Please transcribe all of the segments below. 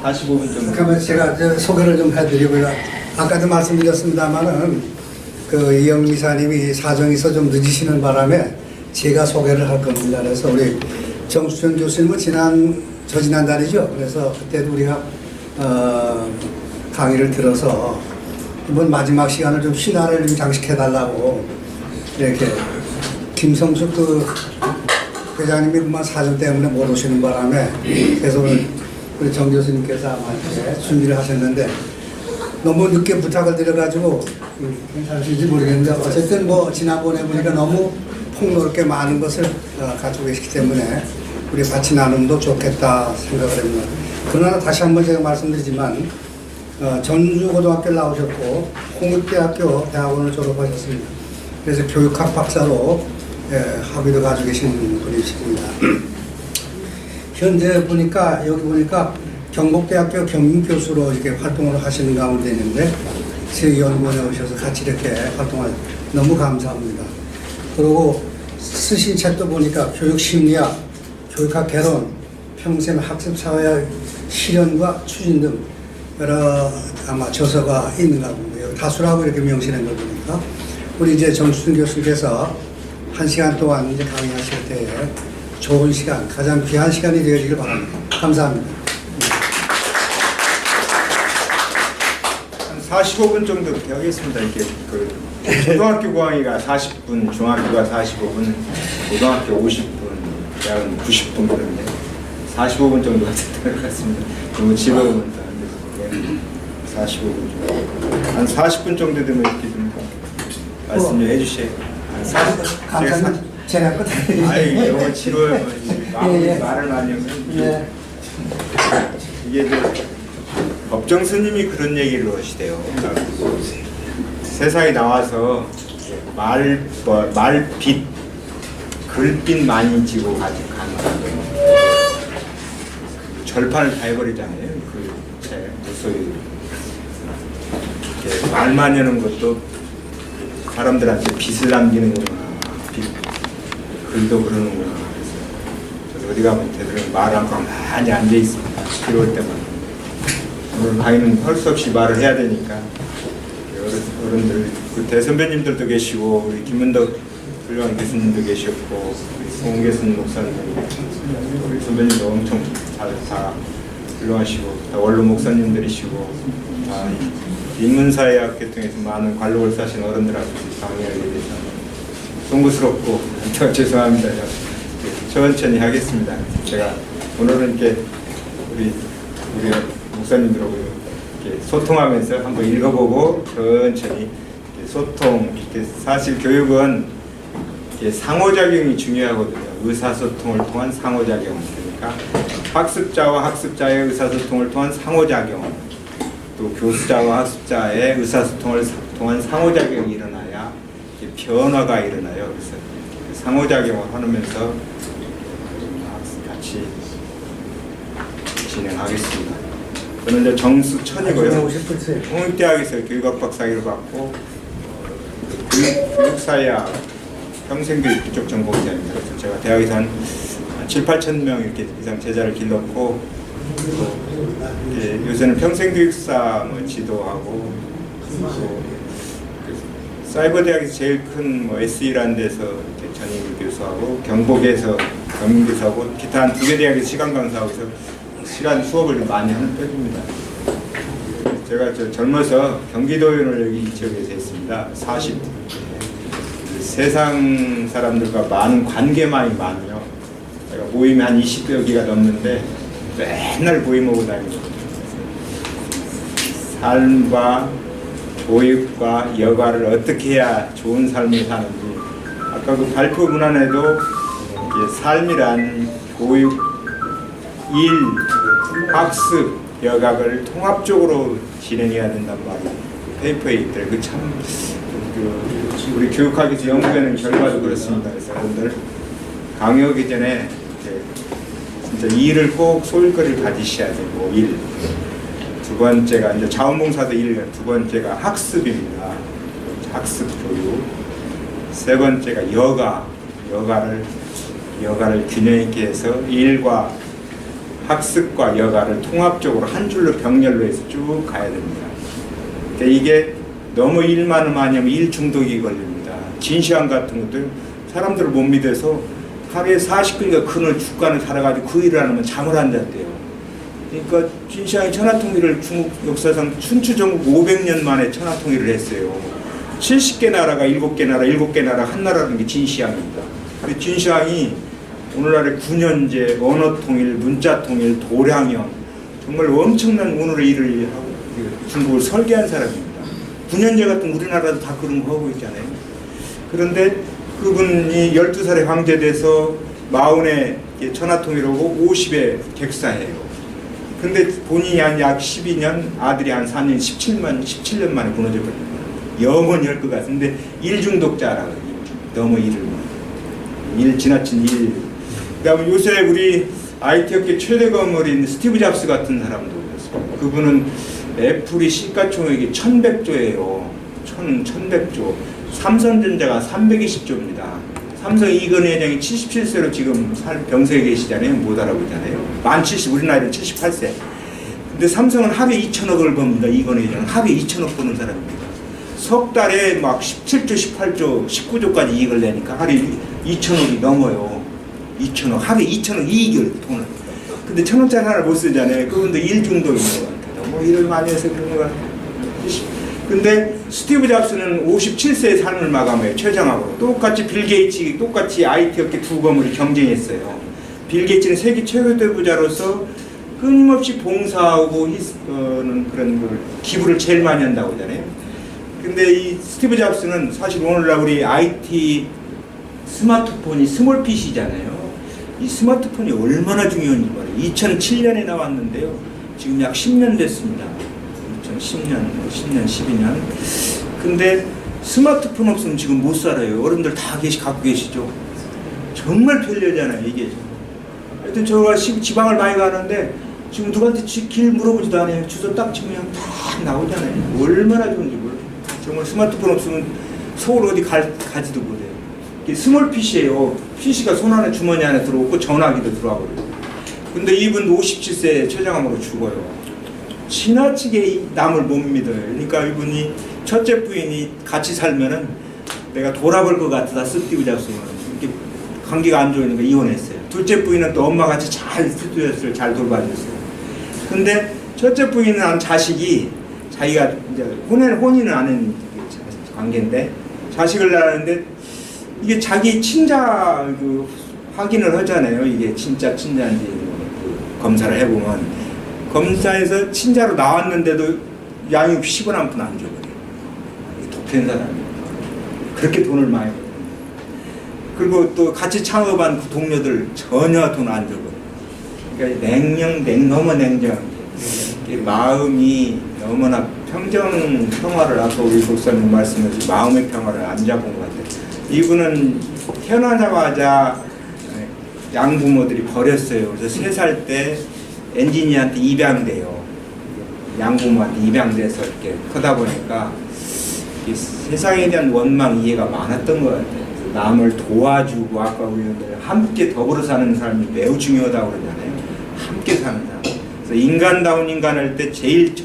45분 정도. 잠깐만 제가 소개를 좀 해드리고요. 아까도 말씀드렸습니다만은 그 이영미 이사님이 사정이 있어 좀 늦으시는 바람에 제가 소개를 할 겁니다. 그래서 우리 정수천 교수님은 지난달이죠. 그래서 그때도 우리가 강의를 들어서 이번 마지막 시간을 좀 신화를 좀 장식해달라고 이렇게 김성숙 그 회장님이 그만 사정 때문에 못 오시는 바람에 그래서 오늘 우리 정 교수님께서 아마 이렇게 준비를 하셨는데 너무 늦게 부탁을 드려가지고 괜찮으신지 모르겠는데 어쨌든 뭐 지난번에 보니까 너무 폭넓게 많은 것을 가지고 계시기 때문에 우리 같이 나눔도 좋겠다 생각을 합니다. 그러나 다시 한번 제가 말씀드리지만 전주고등학교를 나오셨고 홍익대학교 대학원을 졸업하셨습니다. 그래서 교육학 박사로 학위도 가지고 계신 분이십니다. 현재 보니까 여기 보니까 경북대학교 경영교수로 이렇게 활동을 하시는 가운데 있는데 제 연구원에 오셔서 같이 이렇게 활동을 너무 감사합니다. 그리고 쓰신 책도 보니까 교육심리학, 교육학 개론, 평생 학습사회 실현과 추진 등 여러 아마 저서가 있는가 보고요. 다수라고 이렇게 명시된 거 보니까 우리 이제 정수준 교수님께서 1시간 동안 이제 강의하실 때에 좋은 시간, 가장 귀한 시간이 되어지길 바랍니다. 감사합니다. 한 45분 정도 그렇게 하겠습니다. 이렇게 그 초등학교 강의가 40분, 중학교가 45분, 고등학교 50분, 대학은 90분 그런데 45분 정도가 될 것 같습니다. 너무 즐거우면 45분 정도. 한 40분 정도 되면 이렇게 좀 말씀 좀 해주세요. 감사합니다. 제가 끝. 아이 너무 지루해요. 말을 많이 하면 이게 법정 스님이 그런 얘기를 하시대요. 세상에 나와서 말빛, 글빛 많이 지고 가지고 가는 절판을 다 해버리잖아요. 그 무소유 말만 하는 것도 사람들한테 빛을 남기는구나. 글도 그러는구나. 그래서 어디 가면 되도록 말 않고 많이 앉아 있습니다. 필요할 때마다. 오늘 강의는 할 수 없이 말을 해야 되니까 어른들, 그 대선배님들도 계시고 우리 김문덕 훌륭한 교수님도 계셨고 우리 송계순 목사님, 우리 선배님도 엄청 다 훌륭하시고 다 원로 목사님들이시고 다 인문사회학교 통해서 많은 관록을 쌓으신 어른들하고 강의하게 돼서 송구스럽고 죄송합니다. 천천히 하겠습니다. 제가 오늘은 이렇게 우리 목사님들하고 이렇게 소통하면서 한번 읽어보고 천천히 소통. 이렇게 사실 교육은 이렇게 상호작용이 중요하거든요. 의사소통을 통한 상호작용. 그러니까 학습자와 학습자의 의사소통을 통한 상호작용, 또 교수자와 학습자의 의사소통을 통한 상호작용이 일어나야 변화가 일어나요. 그래서 상호작용을 하면서 같이 진행하겠습니다. 저는 이제 정수천이고요. 홍익대학에서 교육학 박사학위를 받고 교육사회학 평생교육 그쪽 전공자입니다. 그래서 제가 대학에서 한 7, 8천 명 이렇게 이상 제자를 길렀고 요새는 평생교육사 지도하고 사이버대학에서 제일 큰 SE라는 데서 전임 교수하고 경북에서 경민교수하고 기타 한 2개 대학에서 시간 강사하고 해서 시간 수업을 좀 많이 하는 편입니다. 제가 젊어서 경기도의원을 여기 이 지역에서 했습니다. 세상 사람들과 많은 관계만이 많아요. 제가 모임이 한 20여 개가 넘는데 맨날 모임하고 다니고 삶과 교육과 여가를 어떻게 해야 좋은 삶을 사는지 아까 그 발표 문안에도 삶이란 교육, 일, 학습, 여각을 통합적으로 진행해야 된단 말이에요. 페이퍼에 있더라고요. 참 우리 교육학에서 연구하는 결과도 그렇습니다. 그래서 여러분들 강의하기 전에 진짜 일을 꼭 소일거리를 가지셔야 되고 일. 두 번째가 이제 자원봉사도 일, 두 번째가 학습입니다. 학습 교육. 세 번째가 여가를 균형 있게 해서 일과 학습과 여가를 통합적으로 한 줄로 병렬로 해서 쭉 가야 됩니다. 그러니까 이게 너무 일만 하면 일 중독이 걸립니다. 진시황 같은 것도 사람들을 못 믿어서 하루에 40그리가 그늘 죽간을 살아가지고 그 일을 하면 잠을 안 잤대요. 그러니까 진시황이 천하통일을 중국 역사상 춘추 전국 500년 만에 천하통일을 했어요. 70개 나라가 7개 나라, 7개 나라 한 나라라는 게 진시황입니다. 진시황이 오늘날의 9년제, 언어통일, 문자통일, 도량형 정말 엄청난 오늘의 일을 하고 중국을 설계한 사람입니다. 9년제 같은 우리나라도 다 그런 거 하고 있잖아요. 그런데 그분이 12살에 황제돼서 40에 천하통일하고 50에 객사해요. 근데 본인이 한 약 12년, 아들이 한 4년, 17년 만에 무너져버립니다. 영원히 할 것 같은데 일중독자라 너무 일 지나친 일. 그다음에 요새 우리 IT 업계 최대 건물인 스티브 잡스 같은 사람도 그렇습니다. 그분은 애플이 시가총액이 1100조예요. 1100조. 삼성전자가 320조입니다. 삼성 이건희 회장이 77세로 지금 병석에 계시잖아요. 못 알아보잖아요. 만 70, 우리 나이는 78세. 근데 삼성은 하루에 2천억을 법니다. 이건희 회장은 하루에 2천억 버는 사람입니다. 석 달에 막 17조, 18조, 19조까지 이익을 내니까 하루에 2천억이 넘어요. 2천억, 하루에 2천억 이익을 돈을. 근데 1,000원짜리 하나를 못 쓰잖아요. 그분도 일 중독인 것 같아요. 너무 일을 많이 해서 그런 것 같아요. 근데 스티브 잡스는 57세의 삶을 마감해요. 최장하고. 똑같이 빌 게이츠, 똑같이 IT 업계 두 건물이 경쟁했어요. 빌 게이츠는 세계 최고대 부자로서 끊임없이 봉사하고 그런 걸 기부를 제일 많이 한다고 하잖아요. 근데 이 스티브 잡스는 사실 오늘날 우리 IT 스마트폰이 스몰핏이잖아요. 이 스마트폰이 얼마나 중요한지 말이에요. 2007년에 나왔는데요. 지금 약 10년 됐습니다. 2010년, 12년. 근데 스마트폰 없으면 지금 못 살아요. 어른들 다 갖고 계시죠. 정말 편리하잖아요, 이게. 하여튼 저가 지방을 많이 가는데 지금 누구한테 길 물어보지도 않아요. 주소 딱 치면 딱 나오잖아요. 얼마나 좋은지 몰라요. 정말 스마트폰 없으면 서울 어디 가지도 못해요. 이게 스몰 PC예요. PC가 손 안에 주머니 안에 들어오고 전화기도 들어와 버려요. 근데 이분 57세 췌장암으로 죽어요. 지나치게 남을 못 믿어요. 그러니까 이분이 첫째 부인이 같이 살면은 내가 돌아볼 것 같다 스티브 잡스는 이렇게 관계가 안 좋으니까 이혼했어요. 둘째 부인은 또 엄마 같이 잘 스티브 잡스를 잘 돌봐줬어요. 근데 첫째 부인은 한 자식이 자기가 이제 혼인을 안 한 관계인데 자식을 낳았는데 이게 자기 친자 확인을 하잖아요. 이게 진짜 친자인지 검사를 해보면 검사에서 친자로 나왔는데도 양육 10원 한 푼 안 줘버려요. 독한 사람이에요. 그렇게 돈을 많이 벌어요. 그리고 또 같이 창업한 그 동료들 전혀 돈 안 줘버려요. 그러니까 너무 냉정. 마음이 너무나 평화를 아까 우리 목사님 말씀하신 마음의 평화를 안 잡은 것 같아요. 이분은 태어나자마자 양부모들이 버렸어요. 그래서 3살 때 엔지니어한테 입양돼요. 양부모한테 입양돼서 이렇게 크다 보니까 세상에 대한 원망 이해가 많았던 것 같아요. 남을 도와주고 아까 우리들 함께 더불어 사는 사람이 매우 중요하다고 그러잖아요. 함께 사는 사람. 그래서 인간다운 인간할 때 제일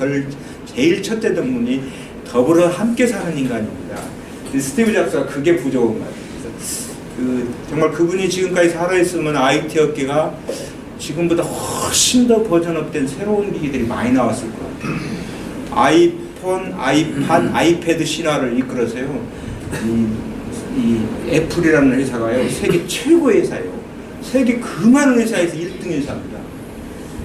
첫째 덕분이 더불어 함께 사는 인간입니다. 스티브 잡스가 그게 부족한 것 같아요. 그래서 정말 그분이 지금까지 살아있으면 IT 업계가 지금보다 훨씬 더 버전업된 새로운 기기들이 많이 나왔을 것 같아요. 아이폰, 아이팟, 아이패드 신화를 이끌어서요. 이 애플이라는 회사가요. 세계 최고의 회사예요. 세계 그 많은 회사에서 1등 회사입니다.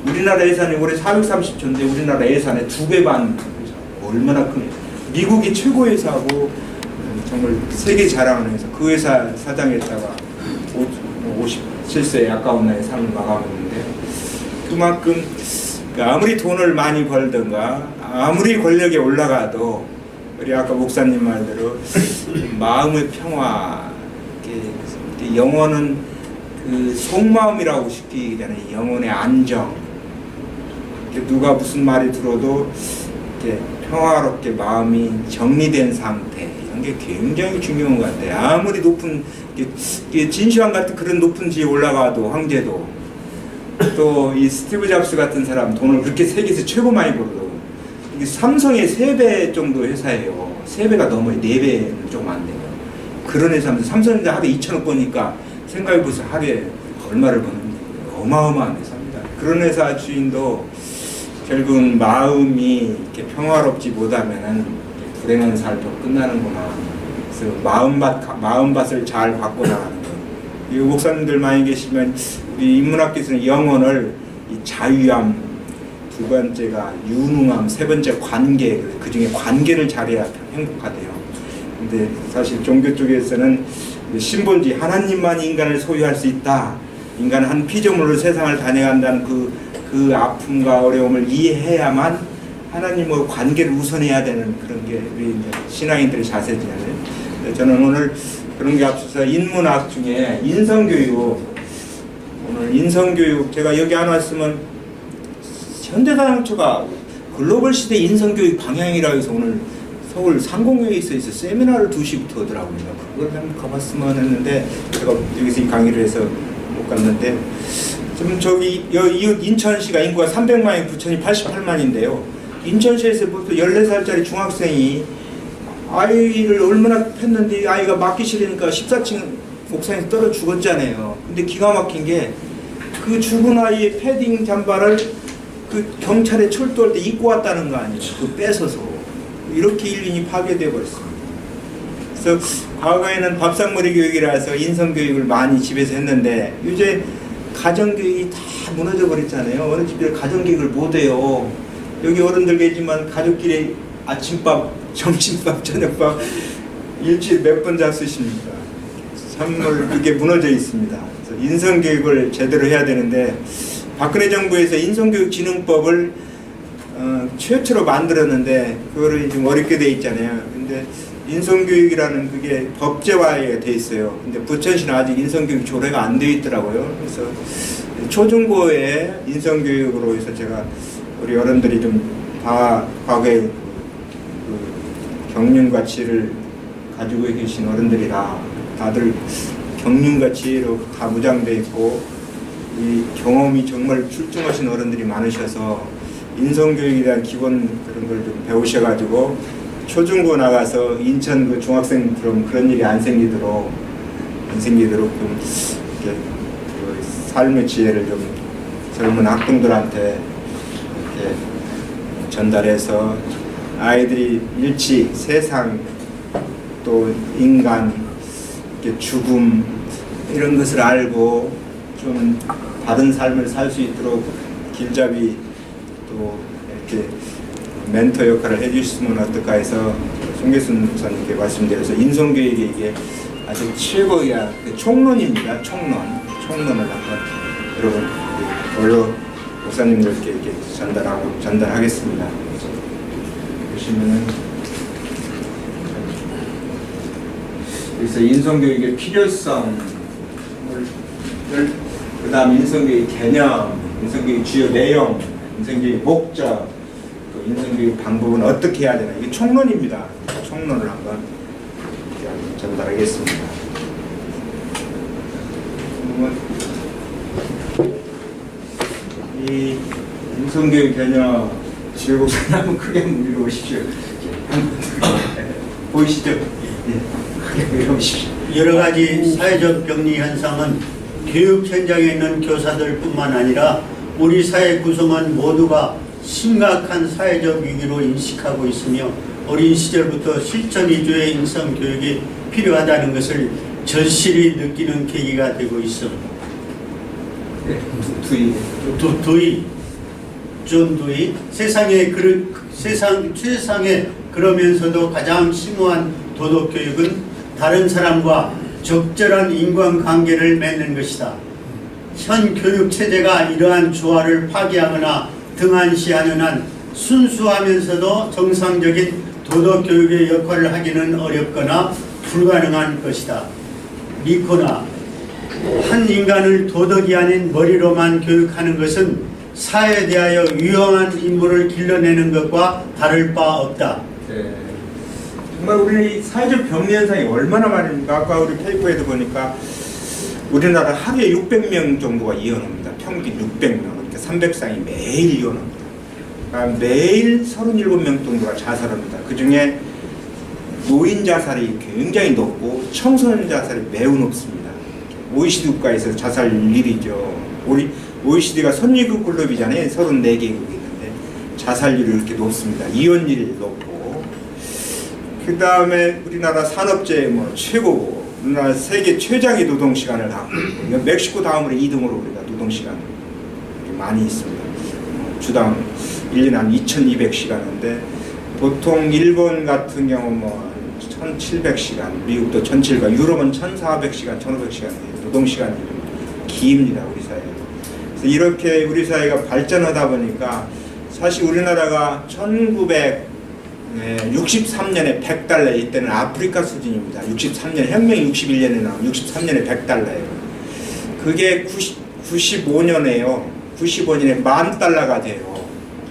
우리나라 예산이 올해 430조인데 우리나라 예산의 2배 반 회사. 얼마나 큰 회사. 미국이 최고 회사고 정말 세계 자랑하는 회사. 그 회사 사장했다가 57세에 아까운 나이에 삶을 마감했는데 그만큼 아무리 돈을 많이 벌든가 아무리 권력에 올라가도 우리 아까 목사님 말대로 마음의 평화, 영혼은 그 속마음이라고 쉽게 얘기하잖아요. 영혼의 안정. 누가 무슨 말이 들어도 평화롭게 마음이 정리된 상태. 이런 게 굉장히 중요한 것 같아요. 아무리 높은 진시황 같은 그런 높은 지에 올라가도 황제도 또 이 스티브 잡스 같은 사람 돈을 그렇게 세계에서 최고 많이 벌어도 이게 삼성의 3배 정도 회사예요. 3배가 넘어요. 4배는 조금 안 돼요. 그런 회사면서 삼성전자 하루에 2천억 버니까 생각해보세요. 하루에 얼마를 버는지. 어마어마한 회사입니다. 그런 회사 주인도 결국은 마음이 이렇게 평화롭지 못하면은 불행한 삶으로 끝나는구나. 그래서 마음밭을 잘 바꿔 나가는 거. 이 목사님들 많이 계시면 우리 인문학교에서는 영혼을 이 자유함, 두 번째가 유능함, 세 번째 관계. 그 중에 관계를 잘해야 행복하대요. 근데 사실 종교 쪽에서는 신본주의, 하나님만 인간을 소유할 수 있다. 인간은 한 피조물로 세상을 다녀간다는 그 아픔과 어려움을 이해해야만 하나님과 관계를 우선해야 되는 그런 게 우리 신앙인들의 자세잖아요. 저는 오늘 그런 게 앞서서 인문학 중에 인성교육, 오늘 인성교육 제가 여기 안 왔으면 현대자동차가 글로벌 시대 인성교육 방향이라고 해서 오늘 서울 상공회의에 있어서 세미나를 2시부터 하더라고요. 그걸 한번 가봤으면 했는데 제가 여기서 이 강의를 해서 못 갔는데 지금 저기 인천시가 인구가 300만이 부천이 88만인데요. 인천시에서부터 14살짜리 중학생이 아이를 얼마나 팼는데 아이가 맞기 싫으니까 14층 옥상에서 떨어 죽었잖아요. 근데 기가 막힌 게 그 죽은 아이의 패딩 잠바를 그 경찰에 철도할 때 입고 왔다는 거 아니에요. 그 뺏어서. 이렇게 인륜이 파괴되어 버렸습니다. 그래서 과거에는 밥상머리 교육이라서 인성교육을 많이 집에서 했는데 이제 가정교육이 다 무너져 버렸잖아요. 어느 집에 가정교육을 못해요. 여기 어른들 계지만 가족끼리 아침밥, 점심밥, 저녁밥 일주일에 몇 번 잡수십니까? 정말 그게 무너져 있습니다. 그래서 인성교육을 제대로 해야 되는데 박근혜 정부에서 인성교육진흥법을 최초로 만들었는데 그거를 좀 어렵게 돼 있잖아요. 근데 인성교육이라는 그게 법제화에 돼 있어요. 근데 부천시는 아직 인성교육 조례가 안 돼 있더라고요. 그래서 초중고에 인성교육으로 해서 제가 우리 어른들이 좀 다 과거에 그 경륜가치를 가지고 계신 어른들이라 다들 경륜가치로 다 무장돼 있고 이 경험이 정말 출중하신 어른들이 많으셔서 인성교육에 대한 기본 그런 걸 좀 배우셔가지고 초중고 나가서 인천 그 중학생 그런 일이 안 생기도록 좀 이렇게 그 삶의 지혜를 좀 젊은 학생들한테 이렇게 전달해서 아이들이 일치, 세상, 또 인간, 이렇게 죽음 이런 것을 알고 좀 다른 삶을 살 수 있도록 길잡이 또 이렇게 멘토 역할을 해주시면 어떨까 해서 송계순 목사님께 말씀드려서 인성교육이 이게 아주 최고의 총론입니다. 총론을 한번 여러분 원로 목사님들께 이렇게 전달하겠습니다. 보시면은 그래서 인성교육의 필요성, 그다음 인성교육 개념, 인성교육 주요 내용, 인성교육 목적, 또 인성교육 방법은 어떻게 해야 되나, 이게 총론입니다. 총론을 한번 전달하겠습니다. 이 인성교육 개념 지효복사님 한번 크게 한번 읽어보십시오. 보이시죠? 예, 크게 읽어보십시오. 여러 가지 사회적 병리 현상은 교육 현장에 있는 교사들뿐만 아니라 우리 사회 구성원 모두가 심각한 사회적 위기로 인식하고 있으며 어린 시절부터 실천 위주의 인성 교육이 필요하다는 것을 절실히 느끼는 계기가 되고 있습니다. 존 두이 세상에 그러면서도 가장 심오한 도덕 교육은 다른 사람과 적절한 인간관계를 맺는 것이다. 현 교육 체제가 이러한 조화를 파괴하거나 등한시하는 한 순수하면서도 정상적인 도덕 교육의 역할을 하기는 어렵거나 불가능한 것이다. 리코나 한 인간을 도덕이 아닌 머리로만 교육하는 것은 사회에 대하여 유용한 인물을 길러내는 것과 다를 바 없다. 네. 정말 우리 사회적 병리 현상이 얼마나 많습니까? 아까 우리 페이퍼에도 보니까 우리나라 하루에 600명 정도가 이혼합니다. 평균 600명, 그러니까 300쌍이 매일 이혼합니다. 그러니까 매일 37명 정도가 자살합니다. 그 중에 노인 자살이 굉장히 높고 청소년 자살이 매우 높습니다. OECD 국가에서 자살률이 OECD가 선진국 글룹이잖아요. 34개국이 있는데 자살률이 이렇게 높습니다. 이혼율이 높고, 그 다음에 우리나라 산업재해 최고고, 우리나라 세계 최장의 노동시간을 갖고 있고, 멕시코 다음으로 2등으로 우리가 노동시간 많이 있습니다. 주당 1년에 한 2,200시간인데 보통 일본 같은 경우 1,700시간, 미국도 1,700, 유럽은 1,400시간, 1,500시간 노동시간이 깁니다, 우리 사회가. 그래서 이렇게 우리 사회가 발전하다 보니까 사실 우리나라가 1963년에 100달러, 이때는 아프리카 수준입니다. 63년, 혁명이 61년에 나온 63년에 100달러예요. 그게 95년에요. 95년에 10,000달러가 돼요.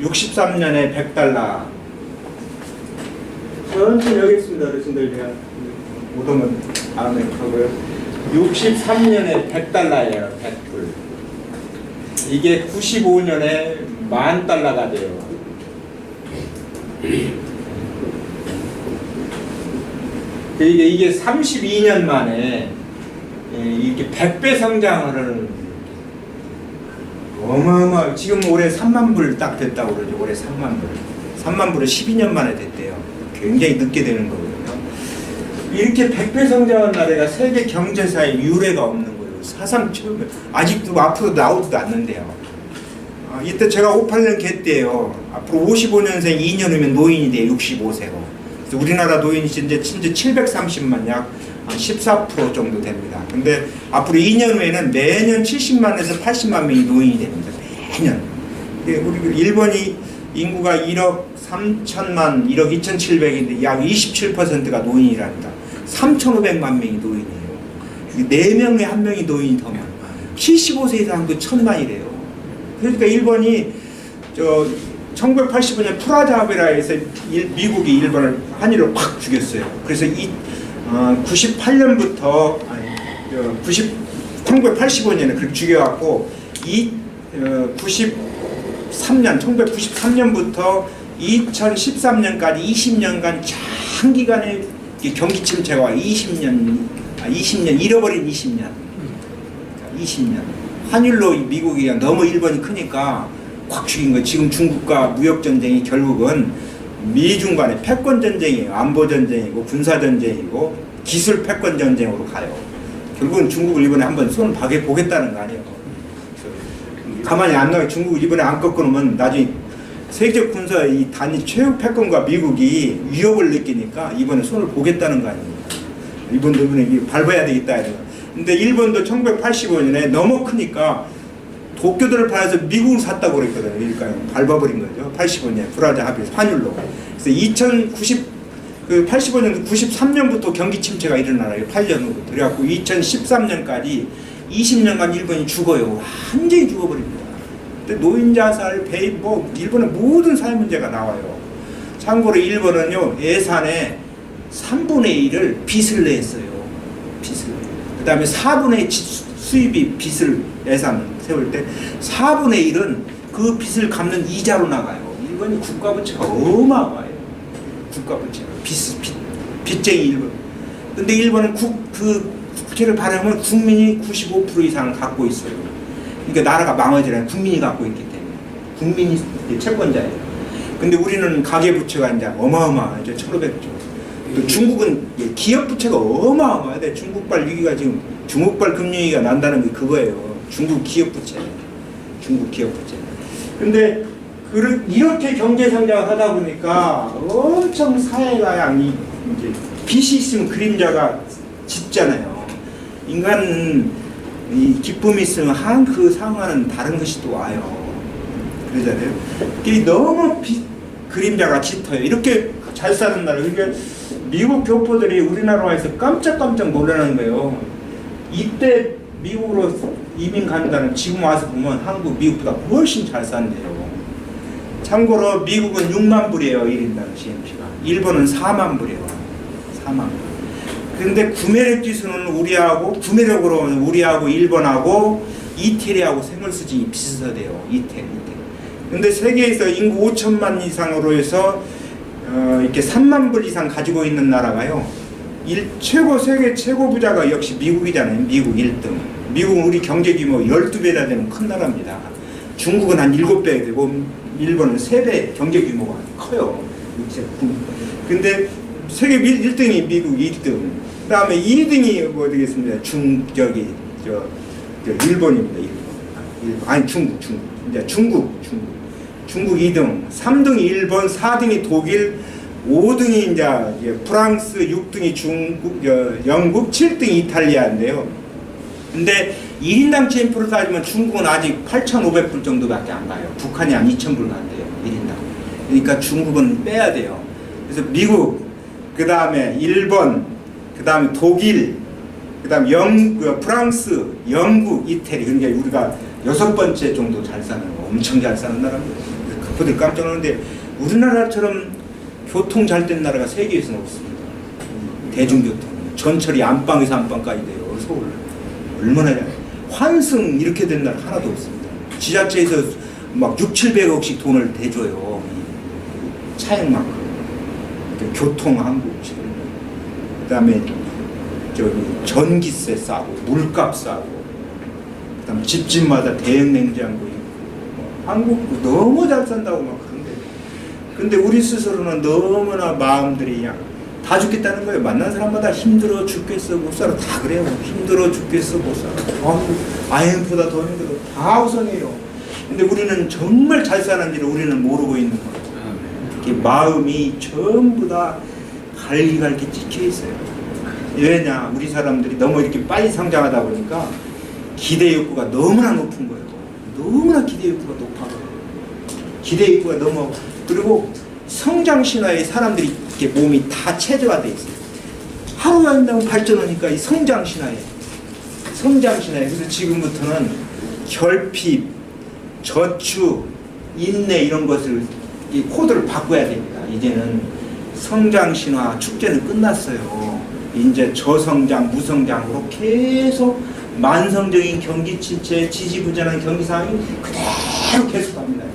63년에 100달러. 천천히 하겠습니다, 어르신들. 제가 못 오면 다음에 하고요. 63년에 100달러예요, 100불. 이게 95년에 10,000달러가 돼요. 이게 32년 만에 이렇게 100배 성장을 하는, 어마어마. 지금 올해 3만 불 딱 됐다고 그러죠. 올해 3만 불. 3만 불은 12년 만에 됐대요. 굉장히 늦게 되는 거거든요. 이렇게 100배 성장한 나라가 세계 경제사에 유례가 없는 거예요. 사상 처음에. 아직도 앞으로 나오지도 않는데요. 이때 제가 58년 개 때예요. 앞으로 55년생 2년 후면 노인이 돼, 65세고. 그래서 우리나라 노인이 이제 730만, 약 14% 정도 됩니다. 근데 앞으로 2년 후에는 매년 70만에서 80만 명이 노인이 됩니다. 매년. 우리 일본이 인구가 1억 3천만, 1억 2,700인데 약 27%가 노인이랍니다. 3,500만 명이 노인이에요. 4명에 1명이 노인이 더 많아요. 75세 이상도 1,000만이래요. 그러니까 일본이 1985년 프라자합의라에서 미국이 일본을, 한일을 확 죽였어요. 그래서 98년부터 1985년에 그렇게 죽여갖고 1993년부터 2013년까지 20년간 장기간의 경기 침체가 20년 잃어버린 20년. 환율로 미국이 너무 일본이 크니까 확 죽인 거예요. 지금 중국과 무역 전쟁이 결국은 미중 간의 패권 전쟁이에요. 안보 전쟁이고 군사 전쟁이고 기술 패권 전쟁으로 가요. 결국은 중국을 이번에 한번 손을 보겠다는 거 아니에요. 가만히 안 나가. 중국을 이번에 안 꺾어놓으면 나중에 세계 군사 이 단일 최후 패권과 미국이 위협을 느끼니까 이번에 손을 보겠다는 거 아닙니까? 일본도 이번에 밟아야 되겠다. 근데 일본도 1985년에 너무 크니까 도쿄들을 팔아서 미국을 샀다고 그랬거든요. 그러니까 밟아버린 거죠. 85년 프라자 합의 환율로. 그래서 85년 93년부터 경기 침체가 일어나요. 8년 후부터. 그래갖고 2013년까지 20년간 일본이 죽어요. 완전히 죽어버립니다. 근데 노인 자살, 일본의 모든 사회 문제가 나와요. 참고로 일본은요, 예산의 3분의 1을 빚을 냈어요. 그 다음에 4분의 1 수입이 빚을 예산을 세울 때 4분의 1은 그 빚을 갚는 이자로 나가요. 일본이 국가부채가 어마어마해요. 국가부채가 빚쟁이 일본. 근데 일본은 국채를 발행하면 국민이 95% 이상을 갖고 있어요. 그러니까 나라가 망하지않아요. 국민이 갖고 있기 때문에. 국민이 채권자예요. 근데 우리는 가계부채가 이제 어마어마하죠. 1,500조. 또 중국은 기업부채가 어마어마하대. 중국발 위기가 지금 중국발 금융위기가 난다는 게 그거예요. 중국 기업부채. 근데 이렇게 경제성장을 하다 보니까 엄청 사회가 이제 빛이 있으면 그림자가 짙잖아요. 인간은 이 기쁨이 있으면 그 상황은 다른 것이 또 와요. 그러잖아요. 이게 너무 그림자가 짙어요. 이렇게 잘 사는 나라. 그러니까 미국 교포들이 우리나라 와서 깜짝깜짝 놀라는 거예요. 이때 미국으로 이민 간다는, 지금 와서 보면 한국, 미국보다 훨씬 잘 산대요. 참고로 미국은 6만 불이에요. 1인당 GNP가. 일본은 4만 불이에요. 4만 불. 그런데 구매력 지수는 구매력으로 우리하고 일본하고 이태리하고 생활수준이 비슷하대요. 이태리. 근데 세계에서 인구 5천만 이상으로 해서 이렇게 3만 불 이상 가지고 있는 나라가요. 세계 최고 부자가 역시 미국이잖아요. 미국 1등. 미국은 우리 경제 규모 12배나 되는 큰 나라입니다. 중국은 한 7배 되고 일본은 3배 경제 규모가 커요. 근데 세계 1등이 미국 1등. 그 다음에 2등이 뭐 되겠습니다. 일본입니다. 일본. 아니 중국. 이제 중국 2등, 3등이 일본, 4등이 독일, 5등이 이제 프랑스, 6등이 중국, 영국, 7등이 이탈리아인데요. 근데 1인당 GNP로 따지면 중국은 아직 8,500불 정도밖에 안 가요. 북한이 한 2,000불 간대요. 1인당. 그러니까 중국은 빼야 돼요. 그래서 미국, 그 다음에 일본, 그 다음에 독일, 그 다음에 프랑스, 영국, 이태리. 그러니까 우리가 6번째 정도 잘 사는 거, 엄청 잘 사는 나라입니다. 그들 깜짝 놀랐는데 우리나라처럼 교통 잘 된 나라가 세계에서는 없습니다. 대중교통. 전철이 안방에서 안방까지 돼요. 서울. 얼마나 환승 이렇게 된 나라 하나도 없습니다. 지자체에서 막 6,700억씩 돈을 대줘요. 차액만큼. 교통 한국. 그 다음에 전기세 싸고 물값 싸고 그다음에 집집마다 대형 냉장고 있고 한국도 너무 잘 산다고 막 그런데 근데 우리 스스로는 너무나 마음들이 그냥 다 죽겠다는 거예요. 만난 사람마다 힘들어 죽겠어 못 살아 다 그래요. 힘들어 죽겠어 못 살아. IMF보다 더 힘들어 다 우선이에요. 근데 우리는 정말 잘 사는지를 우리는 모르고 있는 거예요. 이렇게 마음이 전부 다 갈기갈기 찍혀 있어요. 왜냐 우리 사람들이 너무 이렇게 빨리 성장하다 보니까 기대 욕구가 너무나 높은 거예요. 너무나 기대 욕구가 높아요. 기대 욕구가 너무 그리고 성장 신화에 사람들이 이렇게 몸이 다 체제화돼 있어요. 하루가 한다고 발전하니까 이 성장 신화에 그래서 지금부터는 결핍, 저축, 인내 이런 것을 이 코드를 바꿔야 됩니다. 이제는 성장 신화 축제는 끝났어요. 이제 저성장, 무성장으로 계속 만성적인 경기 침체, 지지부진한 경기 상황이 그대로 계속합니다.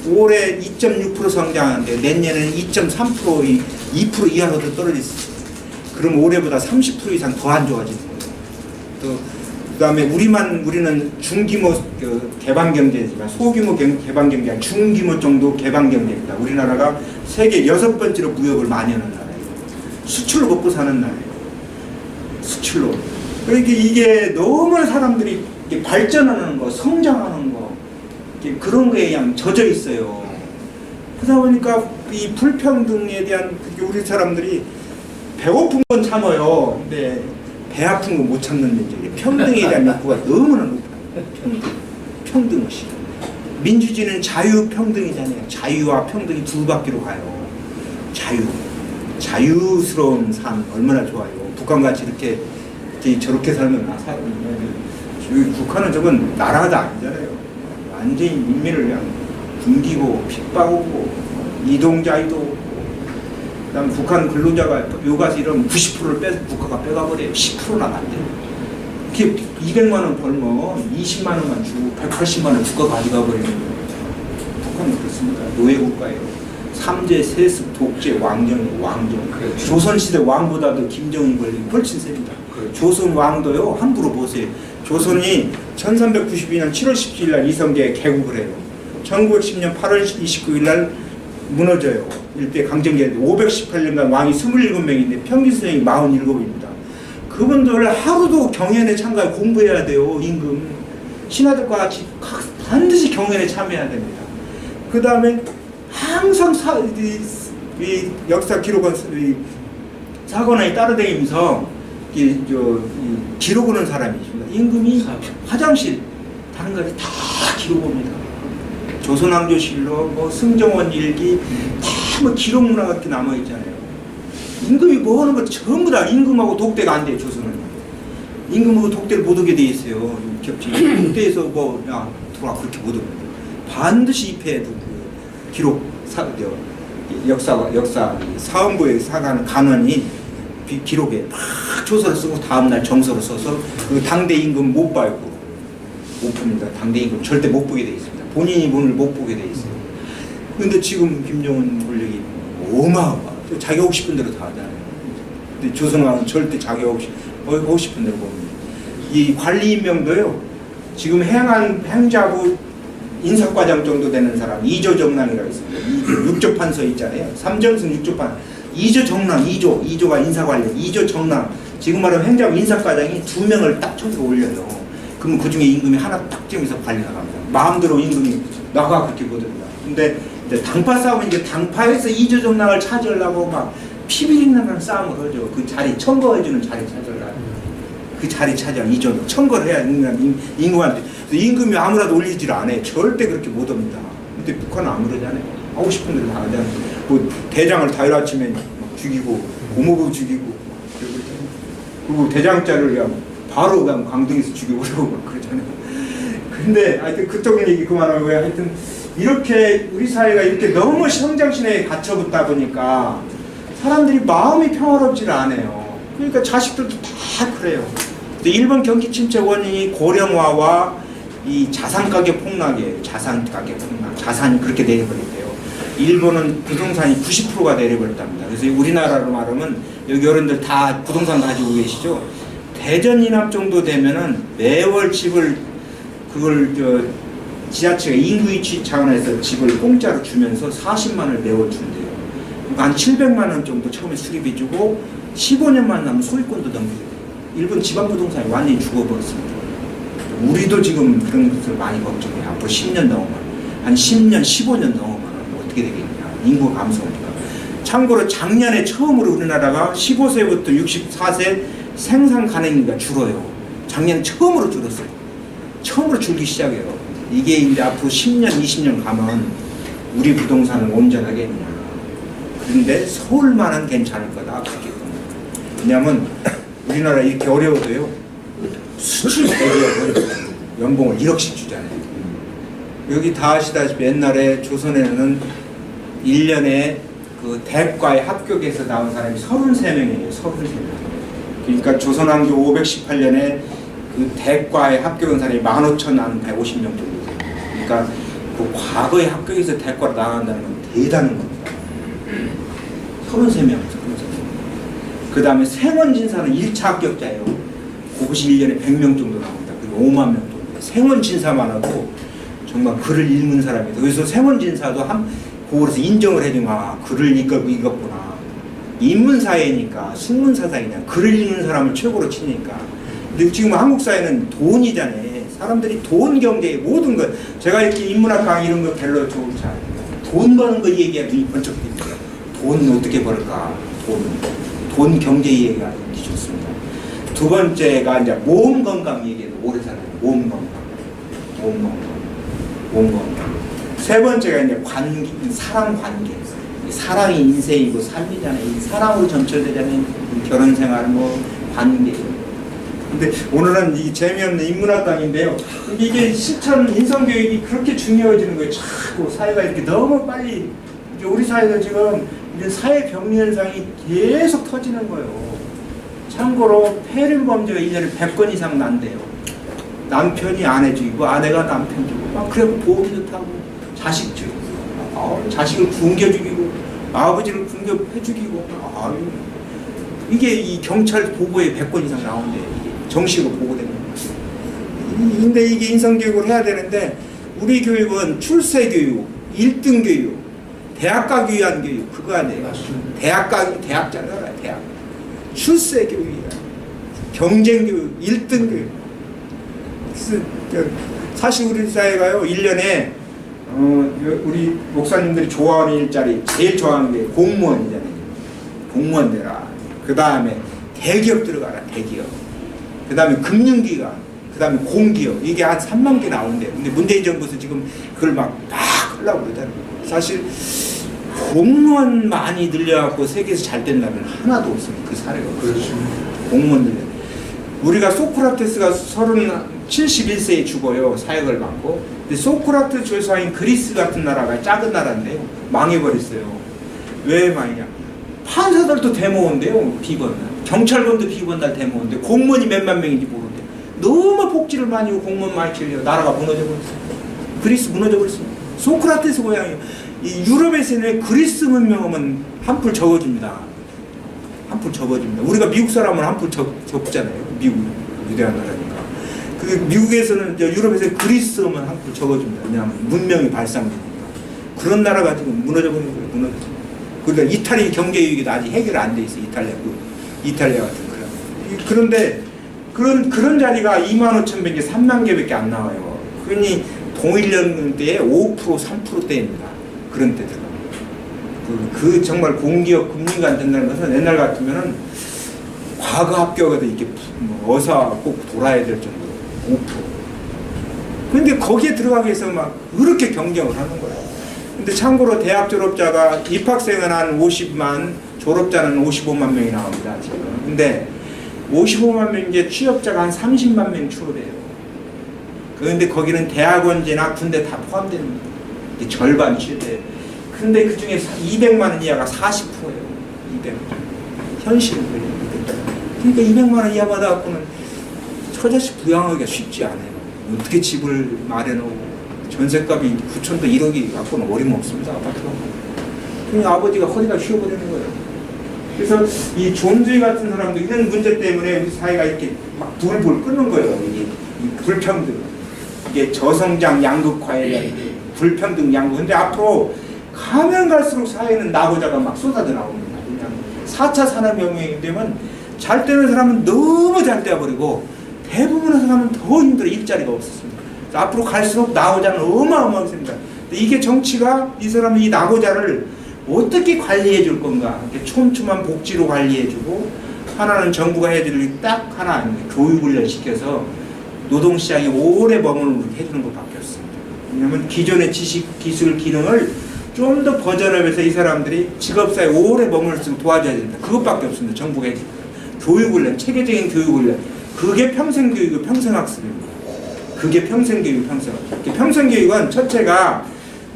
올해 2.6% 성장하는데 내년에는 2.3% 2% 이하로도 떨어질 수 있어요. 그럼 올해보다 30% 이상 더 안 좋아지는 거예요. 또 그다음에 우리는 중규모 개방 경제지만 소규모 개방 경제 아니라 중규모 정도 개방 경제입니다. 우리나라가 세계 6번째로 무역을 많이 하는 나라예요. 수출로 먹고 사는 나라예요. 수출로. 그러니까 이게 너무나 사람들이 발전하는 거, 성장하는 거 그런 거에 그냥 젖어 있어요. 그러다 보니까 이 불평등에 대한 우리 사람들이 배고픈 건 참아요. 근데 배 아픈 건 못 참는 문제. 평등에 대한 욕구가 너무나 높아요. 평등의식. 민주주의는 자유평등이잖아요. 자유와 평등이 두 바퀴로 가요. 자유스러운 삶 얼마나 좋아요. 북한같이 이렇게 저렇게 살면 북한은 저건 나라가 아니잖아요. 완전히 민민을 그냥 굶기고 핍박하고 이동자유도 그다음 북한 근로자가 요가서 이러면 90%를 국가가 빼가버려요. 10%나 안 돼요. 이렇게 200만 원 벌면 20만 원만 주고 180만 원 국가가 가져가 버리는 거예요. 북한은 그렇습니다. 노예국가예요. 3제 세습 독재 왕정. 그렇죠. 조선시대 왕보다도 김정일 권력이 훨씬 셉니다. 그렇죠. 조선 왕도요. 함부로 보세요. 조선이 1392년 7월 17일 날 이성계에 개국을 해요. 1910년 8월 29일 날 무너져요. 일대 강점기인데 518년간 왕이 27명인데 평균 수령이 47입니다. 그분들 하루도 경연에 참가해 공부해야 돼요. 임금. 신하들과 같이 반드시 경연에 참여해야 됩니다. 그 다음에 항상 이 역사 기록은 사관원이 따라다니면서 기록하는 사람이 있습니다. 임금이 화장실 다른 거를 다 기록합니다. 조선왕조실록, 뭐 승정원 일기 다 뭐 기록 문화가 이렇게 남아 있잖아요. 임금이 뭐 하는 걸 전부 다 임금하고 독대가 안 돼요. 조선은 임금하고 독대를 못 하게 돼 있어요. 독대에서 뭐 들어와 그렇게 못 합니다. 반드시 입회해도 그 기록 역사 사원부에 사가는 간원이 기록에 막 조서를 쓰고 다음날 정서를 써서 그 당대 임금 못 봐요. 못 봅니다. 당대 임금 절대 못 보게 돼 있습니다. 본인이 돈을 못 보게 돼 있어요. 근데 지금 김정은 권력이 어마어마. 자기 하고 싶은 대로 다 하잖아요. 근데 조선왕은 절대 자기 하고 싶은 대로 봅니다. 이 관리 임명도요. 지금 행자부 인사과장 정도 되는 사람 2조 정남이라고 있습니다. 6조 판서 있잖아요. 3정승 6조 판 2조 정남 2조가 인사관련 2조 정남. 지금 말하면 행자부 인사과장이 2명을 딱 쳐서 올려요. 그러면 그 중에 임금이 하나 딱 정해서 관리 나갑니다. 마음대로 임금이 나가 그렇게 보답니다. 근데 이제 당파 싸움은 이제 당파에서 2조 정남을 찾으려고 막 피비린내는 싸움을 하죠. 그 자리 청거해주는 자리 찾으려고. 그 자리 차지하면 2조 청거를 해야 임금한테. 임금이 아무라도 올리지를 않아요. 절대 그렇게 못 옵니다. 근데 북한은 안 그러잖아요. 하고 싶은 대로 다 하잖아요. 뭐 대장을 다일 아침에 죽이고 고모부 죽이고 그리고 대장자를 그냥 바로 그냥 광등에서 죽여버리고 막 그러잖아요. 근데 하여튼 그쪽 얘기 그만하고 하여튼 이렇게 우리 사회가 이렇게 너무 성장신에 갇혀붙다 보니까 사람들이 마음이 평화롭지를 않아요. 그러니까 자식들도 다 그래요. 근데 일본 경기 침체 원인이 고령화와 이 자산 가격 폭락이에요. 자산 가격 폭락. 자산이 그렇게 내려버린대요. 일본은 부동산이 90%가 내려버렸답니다. 그래서 우리나라로 말하면 여기 여러분들 다 부동산 가지고 계시죠? 대전 인합 정도 되면은 매월 집을 그걸 지자체가 인구이취 차원에서 집을 공짜로 주면서 40만 원을 매월 준대요. 그러니까 한 700만 원 정도 처음에 수립해주고 15년만 나면 소유권도 넘기게 돼요. 일본 지방 부동산이 완전히 죽어버렸습니다. 우리도 지금 그런 것을 많이 걱정해요. 앞으로 10년 넘으면 한 10년, 15년 넘으면 어떻게 되겠냐. 인구 감소입니다. 참고로 작년에 처음으로 우리나라가 15세부터 64세 생산 가능인가 줄어요. 작년 처음으로 줄었어요. 처음으로 줄기 시작해요. 이게 이제 앞으로 10년, 20년 가면 우리 부동산은 온전하겠냐. 그런데 서울만은 괜찮을 거다. 그렇게 봅니다. 왜냐하면 우리나라 이렇게 어려워도요. 수출 대기업은 연봉을 1억씩 주잖아요. 여기 다 아시다시피 옛날에 조선에는 1년에 그 대과에 합격해서 나온 사람이 33명이에요. 33명. 그러니까 조선왕조 518년에 그 대과에 합격한 사람이 15,150명 정도 돼요. 그러니까 그 과거에 합격해서 대과로 나간다는 건 대단한 겁니다. 33명. 그 다음에 생원진사는 1차 합격자예요. 그것이 1년에 100명 정도 나옵니다. 그리고 5만 명 정도. 생원진사만 하고 정말 글을 읽는 사람이다. 그래서 생원진사도 그거에서 인정을 해주면 아, 글을 읽었구나. 인문사회니까 숙문사상이냐. 글을 읽는 사람을 최고로 치니까. 근데 지금 한국 사회는 돈이잖아요. 사람들이 돈 경제에 모든 것. 제가 이렇게 인문학 강의 이런 거 별로 좋지 않아요. 돈 버는 거 얘기하면 번쩍 됩니다. 돈 어떻게 벌까? 돈 경제 얘기가 인기 좋습니다. 두 번째가 이제 몸 건강 얘기해도 오래 살아요. 몸 건강. 세 번째가 이제 사랑 관계. 사랑이 인생이고 삶이잖아요. 이 사랑으로 점철되잖아요. 결혼 생활, 관계. 근데 오늘은 이 재미없는 인문학 강의인데요. 이게 실천 인성교육이 그렇게 중요해지는 거예요. 자꾸 사회가 이렇게 너무 빨리 우리 사회가 지금 이제 사회 병리 현상이 계속 터지는 거예요. 참고로 폐륜 범죄가 1년에 100건 이상 난대요. 남편이 아내 죽이고 아내가 남편 죽이고 막 그래 보험도 타고 자식 죽이고 자식을 굶겨 죽이고 아버지를 굶겨해 죽이고 이게 이 경찰 보고에 100건 이상 나오는데 정식으로 보고되는 거예요. 근데 이게 인성교육을 해야 되는데 우리 교육은 출세교육, 1등 교육, 대학가 위한 교육 그거 아니에요. 대학자잖아요. 대학. 출세교육이야. 경쟁교육, 1등 교육. 사실 우리 사회가요 1년에 우리 목사님들이 좋아하는 일자리 제일 좋아하는 게 공무원이잖아요. 공무원 되라. 그 다음에 대기업 들어가라. 대기업. 그 다음에 금융기관. 그 다음에 공기업. 이게 한 3만 개 나온대요. 근데 문재인 정부에서 지금 그걸 막 하려고 그러잖아요. 사실 공무원 많이 늘려갖고 세계에서 잘 된다면 하나도 없습니다. 그 사례가 없어요. 공무원 늘려. 우리가 소크라테스가 71세에 죽어요. 사역을 받고. 근데 소크라테스 조사인 그리스 같은 나라가 작은 나라인데요. 망해버렸어요. 왜 망이냐? 판사들도 데모온대요. 비건. 경찰관도 비건 날 데모온대. 공무원이 몇만 명인지 모르는데. 너무 복지를 많이 하고 공무원 많이 길려 나라가 무너져 버렸어요. 그리스 무너져 버렸습니다. 소크라테스 고향이에요. 이 유럽에서는 그리스 문명은 한풀 접어집니다. 한풀 접어집니다. 우리가 미국 사람은 한풀 접잖아요. 미국 위대한 나라니까. 그 미국에서는 유럽에서 그리스만 한풀 접어집니다. 왜냐하면 문명이 발상되니까. 그런 나라가 지금 무너져 버린 거예요. 무너져. 그러니까 이탈리 경제 위기도 아직 해결 안 돼 있어. 이탈리아 같은 그런. 그런데 그런 자리가 25,000개, 3만 개밖에 안 나와요. 그러니 동일연대의 5%, 3%대입니다. 그런 때들. 그 정말 공기업 금융가 된다는 것은 옛날 같으면은 과거 합격에도 이렇게 어사 꼭 돌아야 될 정도로 5%. 그런데 거기에 들어가기 위해서 막 그렇게 경쟁을 하는 거예요. 근데 참고로 대학 졸업자가 입학생은 한 50만, 졸업자는 55만 명이 나옵니다, 지금. 근데 55만 명인데 취업자가 한 30만 명 추월해요. 그런데 거기는 대학원제나 군대 다 포함됩니다. 절반 취업돼요. 근데 그 중에 200만 원 이하가 40%예요. 200만 원. 현실은 그래요. 그러니까 200만 원 이하 받아갖고는 처자식 부양하기가 쉽지 않아요. 어떻게 집을 마련하고 전세값이 9천도 1억이 갖고는 어림없습니다. 아파트가. 그러니까 아버지가 허리가 휘어버리는 거예요. 그래서 이 존주의 같은 사람도 이런 문제 때문에 우리 사회가 이렇게 막 불불 끓는 거예요. 이 불평등. 이게 저성장 양극화에 대한 불평등 양극화. 근데 앞으로 가면 갈수록 사회는 낙오자가 막 쏟아져 나옵니다. 그냥 4차 산업혁명이 되면 잘 되는 사람은 너무 잘 되어버리고 대부분의 사람은 더 힘들어. 일자리가 없었습니다. 앞으로 갈수록 낙오자는 어마어마합니다. 이게 정치가 이 사람은 이 낙오자를 어떻게 관리해 줄 건가. 이렇게 촘촘한 복지로 관리해 주고 하나는 정부가 해줄 일이 딱 하나 교육훈련 시켜서 노동시장에 오래 머물게 해주는 것밖에 없습니다. 왜냐하면 기존의 지식, 기술, 기능을 좀 더 버전업해서 이 사람들이 직업사에 오래 머물 수 있도록 도와줘야 됩니다. 그것밖에 없습니다. 정부가 해줄 거예요. 교육훈련, 체계적인 교육훈련. 그게 평생교육이고 평생학습입니다. 그게 평생교육, 평생학습. 평생교육은 첫째가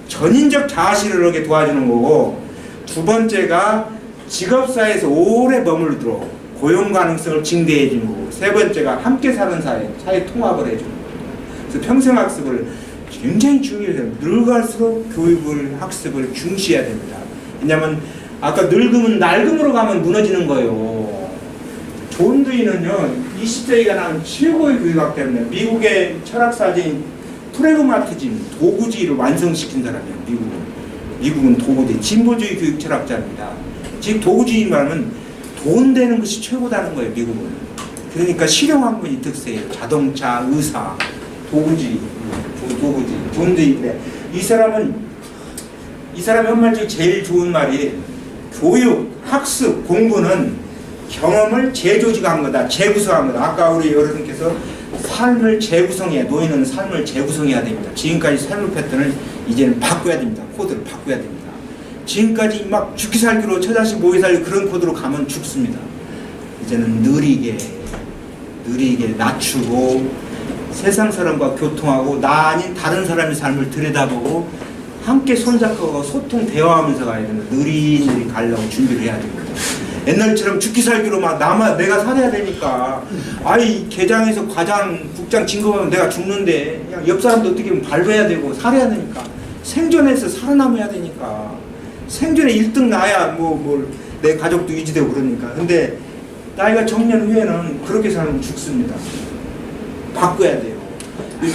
전인적 자아실현을 하게 도와주는 거고, 두 번째가 직업사회에서 오래 머물도록 고용 가능성을 증대해 주는 거고, 세 번째가 함께 사는 사회 통합을 해주는 거예요. 그래서 평생학습을 굉장히 중요해요. 늙을수록 교육을, 학습을 중시해야 됩니다. 왜냐하면 아까 늙으면 낡음으로 가면 무너지는 거예요. 존 드이는요, 20세기가 나온 최고의 교육학자입니다. 미국의 철학사진 프래그마티즘, 도구주의를 완성시킨 사람이에요. 미국은 도구주의, 진보주의 교육 철학자입니다. 즉 도구주의 말하면 돈 되는 것이 최고다는 거예요. 미국은. 그러니까 실용한 것이 특세예요. 자동차, 의사, 도구주의. 존드인데 이 사람이 한 말 중에 제일 좋은 말이 교육, 학습, 공부는 경험을 재조직한 거다, 재구성한 거다. 아까 우리 여러분께서 삶을 재구성해야, 노인은 삶을 재구성해야 됩니다. 지금까지 삶의 패턴을 이제는 바꿔야 됩니다. 코드를 바꿔야 됩니다. 지금까지 막 죽기 살기로 처자식 모의 살기 그런 코드로 가면 죽습니다. 이제는 느리게 낮추고 세상 사람과 교통하고 나 아닌 다른 사람의 삶을 들여다보고 함께 손잡고 소통 대화하면서 가야 됩니다. 느리느리 가려고 준비를 해야 됩니다. 옛날처럼 죽기 살기로 막 내가 살아야 되니까 아이 개장에서 과장 국장 진급하면 내가 죽는데 그냥 옆 사람도 어떻게 보면 밟아야 되고 살아야 되니까 생존해서 살아남아야 되니까 생존에 1등 나야 내 가족도 유지되고 그러니까. 근데 나이가 정년 후에는 그렇게 살면 죽습니다. 바꿔야 돼요.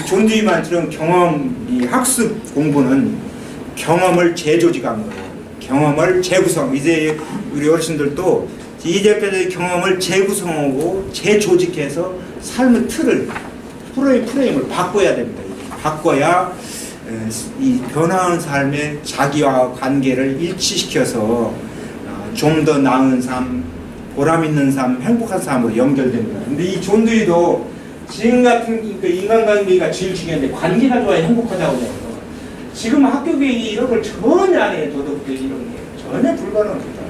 존 드이만처럼 이 학습 공부는 경험을 재조직한 거예요. 경험을 재구성. 이제 우리 어르신들도 이제까지 경험을 재구성하고 재조직해서 삶의 프레임을 바꿔야 됩니다. 바꿔야 이 변화하는 삶의 자기와 관계를 일치시켜서 좀 더 나은 삶, 보람 있는 삶, 행복한 삶으로 연결됩니다. 근데 이 존 드이도 지금 같은 인간관계가 제일 중요한데 관계가 좋아야 행복하다고 해요. 지금 학교 교육이 이런 걸 전혀 안 해요. 도덕교육 이런 게 전혀 불가능합니다.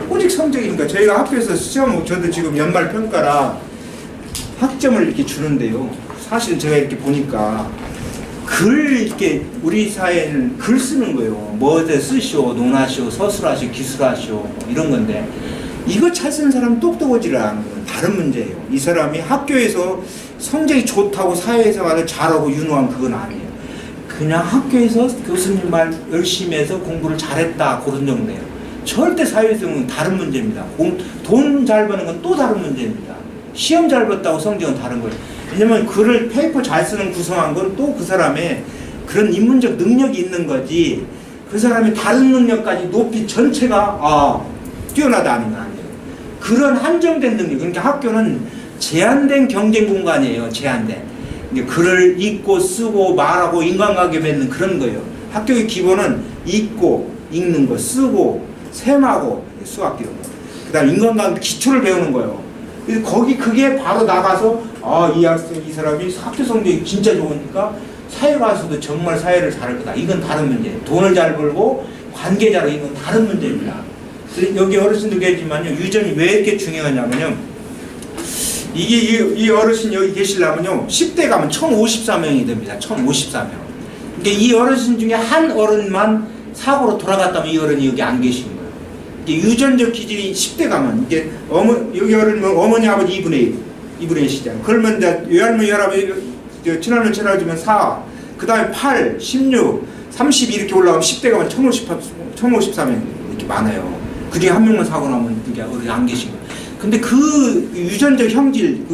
오직 성적이니까 저희가 학교에서 시험, 저도 지금 연말 평가라 학점을 이렇게 주는데요. 사실 제가 이렇게 보니까 이렇게 우리 사회는 글 쓰는 거예요. 뭐든 쓰시오, 논하시오, 서술하시오, 기술하시오 이런 건데 이거 잘 쓰는 사람은 똑똑하지를 않은 건 다른 문제예요. 이 사람이 학교에서 성적이 좋다고 사회생활을 잘하고 유능한 그건 아니에요. 그냥 학교에서 교수님 말 열심히 해서 공부를 잘했다 그런 정도예요. 절대 사회생활은 다른 문제입니다. 돈 잘 버는 건 또 다른 문제입니다. 시험 잘 봤다고 성적은 다른 거예요. 왜냐면 글을 페이퍼 잘 쓰는 구성한 건 또 그 사람의 그런 인문적 능력이 있는 거지 그 사람이 다른 능력까지 높이 전체가 뛰어나다 하는 건 아니에요. 그런 한정된 능력, 그러니까 학교는 제한된 경쟁 공간이에요. 제한된. 글을 읽고 쓰고 말하고 인간관계 맺는 그런 거예요. 학교의 기본은 읽고 읽는 거, 쓰고 셈하고 수학 이런 거. 그다음 인간관계 기초를 배우는 거예요. 그래서 거기 그게 바로 나가서 이 학생 이 사람이 학교 성적이 진짜 좋으니까 사회 가서도 정말 사회를 잘할 거다. 이건 다른 문제예요. 돈을 잘 벌고 관계 잘하고 이건 다른 문제입니다. 그래서 여기 어르신도 계시지만요. 유전이 왜 이렇게 중요하냐면요. 이게 이 어르신 여기 계시려면요. 10대 가면 1054명이 됩니다. 1054명. 그러니까 이 어르신 중에 한 어른만 사고로 돌아갔다면 이 어른이 여기 안 계신 거예요. 이게 유전적 기질이 10대 가면 이게 여기 어른은 어머니 아버지 2분의 1이잖아요. 그러면 이제 외할머니 외할아버지 친할머니 친할아버지면 4, 그 다음에 8, 16, 30 이렇게 올라가면 10대 가면 1054명 이렇게 많아요. 그 중에 한 명만 사고 나면 그게 어른이 안 계신 거예요. 근데 그 유전적 형질,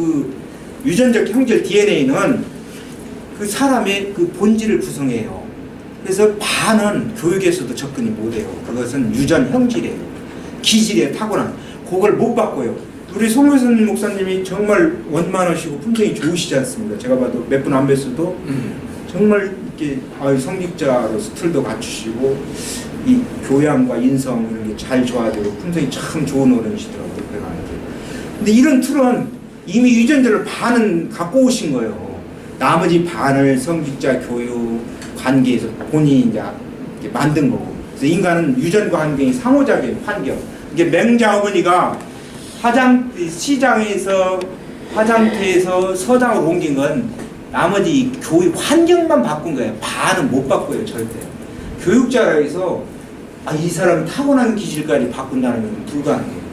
DNA는 그 사람의 그 본질을 구성해요. 그래서 반은 교육에서도 접근이 못해요. 그것은 유전 형질이에요. 기질에 타고난. 그걸 못 바꿔요. 우리 송교선 목사님이 정말 원만하시고 품성이 좋으시지 않습니까? 제가 봐도 몇 분 안 뵀어도 정말 이렇게 성직자로 스틀도 갖추시고 이 교양과 인성 이런 게 잘 조화되고 품성이 참 좋은 어른이시더라고요. 근데 이런 틀은 이미 유전자를 반은 갖고 오신 거예요. 나머지 반을 성직자 교육 관계에서 본인이 이제 만든 거고. 그래서 인간은 유전과 환경이 상호작용, 환경. 이게 맹자 어머니가 시장에서 화장터에서 서장으로 옮긴 건 나머지 교육 환경만 바꾼 거예요. 반은 못 바꿔요, 절대. 교육자라 해서 이 사람이 타고난 기질까지 바꾼다는 건 불가능해요.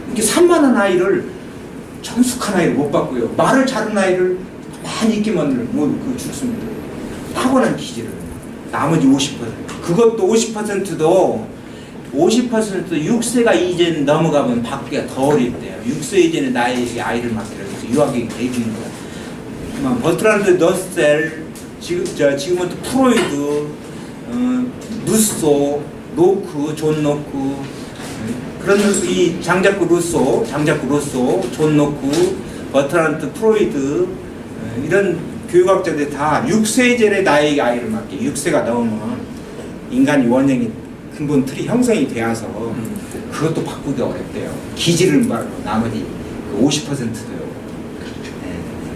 이렇게 산만한 아이를 정숙한 아이를 못 바꿔요. 말을 잘하는 아이를 많이 있게 만들면 그 죽습니다. 타고난 기질을. 나머지 50%. 그것도 50%도 6세가 이제 넘어가면 바뀌기가 더 어렵대요. 6세 이전에 나에게 아이를 맡기라 해서 유아교육이 해주는 거야. 버트란드 러셀, 지금은 또 프로이드, 루소, 존 노크, 그런 이 장자크 루소, 존 노크, 버트란드 프로이드 이런 교육학자들이 다 6세 이전에 나에게 아이를 맡기. 6세가 넘으면 인간이 원형이 근본 틀이 형성이 되어서 그것도 바꾸기가 어렵대요. 기질을 말로 나머지 50%도요.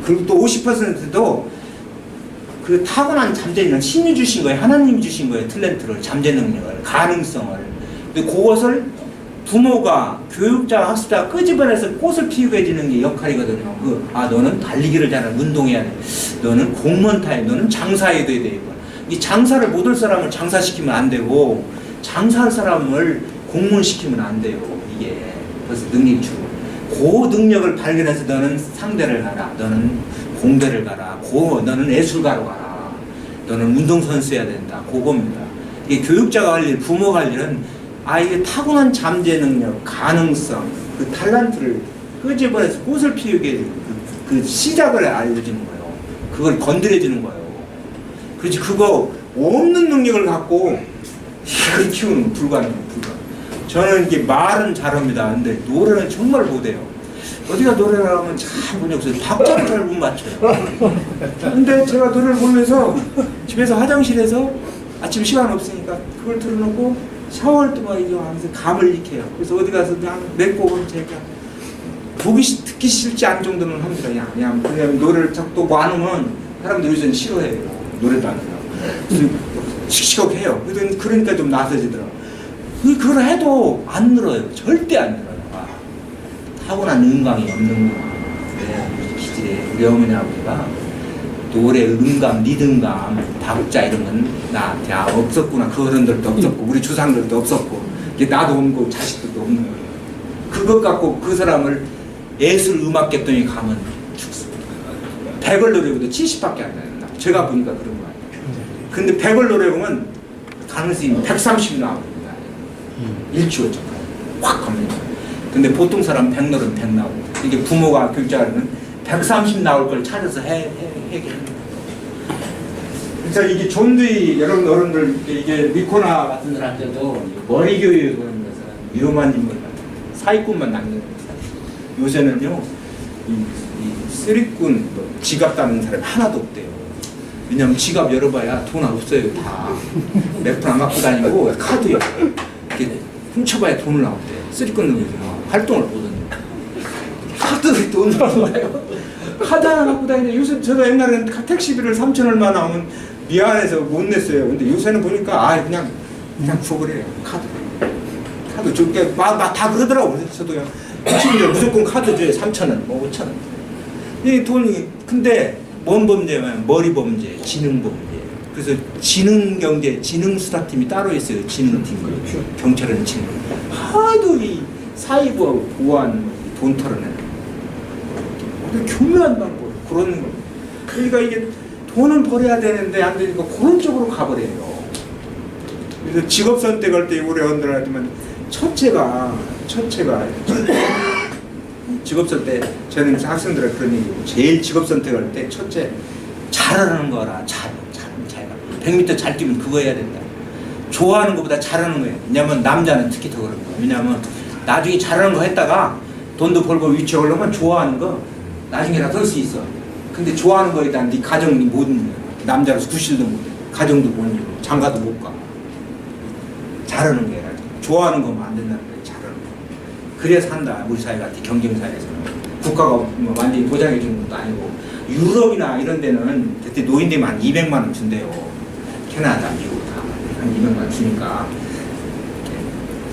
그리고 또 50%도 그 타고난 잠재능을 신이 주신 거예요. 하나님이 주신 거예요. 탤런트를, 잠재 능력을, 가능성을. 근데 그것을 부모가, 교육자, 학습자가 끄집어내서 꽃을 피우게 해주는 게 역할이거든요. 너는 달리기를 잘하는 운동해야 돼. 너는 공무원 타야 돼. 너는 장사해야 돼. 이 장사를 못할 사람을 장사시키면 안 되고, 장사할 사람을 공무원시키면 안 돼요. 이게 그래서 능력이 주고 그 능력을 발견해서 너는 상대를 가라, 너는 공대를 가라, 너는 예술가로 가라, 너는 운동선수 해야 된다. 그겁니다. 이게 교육자가 할 일, 부모가 할 일은 아이의 타고난 잠재 능력, 가능성, 그 탤런트를 끄집어내서 꽃을 피우게 해주고 그 시작을 알려주는 거예요. 그걸 건드려주는 거예요. 그렇지, 그거 없는 능력을 갖고 이걸 키우는 건 불가능해요. 저는 이게 말은 잘합니다. 근데 노래는 정말 못해요. 어디가 노래를 하면 참 문제 없어요. 박자를 잘 못 맞춰요. 근데 제가 노래를 부르면서 집에서 화장실에서 아침 시간 없으니까 그걸 틀어놓고 샤워할 때만 이거 하면서 감을 익혀요. 그래서 어디 가서 그냥 몇 곡은 제가 듣기 싫지 않은 정도는 합니다. 그냥 노래를 자꾸 많으면 사람들이 요즘 싫어해요. 노래도 안 해요. 그래서 씩씩하게해요. 그러니까 좀 나서지더라고요. 그걸 해도 안 늘어요. 절대 안 늘어요. 타고난 음감이 없는구나. 우리 기질에 우리 어머니 아버지가 노래 음감, 리듬감, 박자 이런 건 나한테 없었구나. 그 어른들도 없었고 우리 조상들도 없었고 나도 없고 자식들도 없는 거예요. 그것 갖고 그 사람을 예술 음악계통에 가면 죽습니다. 100을 노려보도 70밖에 안 나요. 제가 보니까 그런 거 아니에요. 근데 100을 노려보면 가능성이 130 나옵니다. 일치월적 확 갑니다. 근데 보통 사람 100 노르면 100 나오고, 이게 부모가 교육자는 130 나올 걸 찾아서 해결합니다. 그래서 이게 존두이 여러분들 이게 미코나 같은 사람들도 머리 교육을 하는 것은 위험한 인물 같아요. 사기꾼만 남는 거예요. 요새는요 이 쓰리꾼 지갑 따는 사람이 하나도 없대요. 왜냐면 지갑 열어봐야 돈 없어요. 다 몇 푼 안 갖고 다니고 카드요. 이렇게 훔쳐봐야 돈을 나온대요. 쓰리꾼은 활동을 못하는 카드를 돈을 나와요. 카드 하나 갖고 다니는데 요새 저도 옛날에는 택시비를 3천 얼마 나오면 미안해서 못 냈어요. 근데 요새는 보니까 그냥 줘버려요. 카드 줄게 다 그러더라고. 그래서 저도요. 지금 무조건 카드 줘요. 3,000원, 뭐 5,000원. 이 돈이 근데 뭔 범죄냐면 머리 범죄, 지능 범죄. 그래서 지능 경제, 지능 수사팀이 따로 있어요. 지능팀. 경찰은 지능. 하도 이 사이버하고 보안 돈 털어내는. 교묘한 방법 그런 거. 그러니까 이게 돈은 벌어야 되는데 안 되니까 그런 쪽으로 가버려요. 그래서 직업 선택할 때 우리 어른들 하지만 첫째가 직업 선택 저는 학생들한테 그런 얘기고 제일 직업 선택할 때 첫째 잘하는 거라 잘 100m 잘 뛰면 그거 해야 된다. 좋아하는 것보다 잘하는 거예요. 왜냐면 남자는 특히 더 그런 거예요. 왜냐면 나중에 잘하는 거 했다가 돈도 벌고 위치에 올라오면 좋아하는 거 나중에라도 할 수 있어. 근데 좋아하는 거에 대한 네 가정이 못 이겨. 남자로서 구실도 못 해. 가정도 못 이겨. 장가도 못 가. 잘하는 게 아니라 좋아하는 거면 안 된다는 거예요. 잘하는 거. 그래야 산다. 우리 사회 같은 경쟁사회에서는. 국가가 뭐 완전히 보장해 주는 것도 아니고 유럽이나 이런 데는 그때 노인 되면 한 200만 원 준대요. 캐나다, 미국 다 한 200만 원 주니까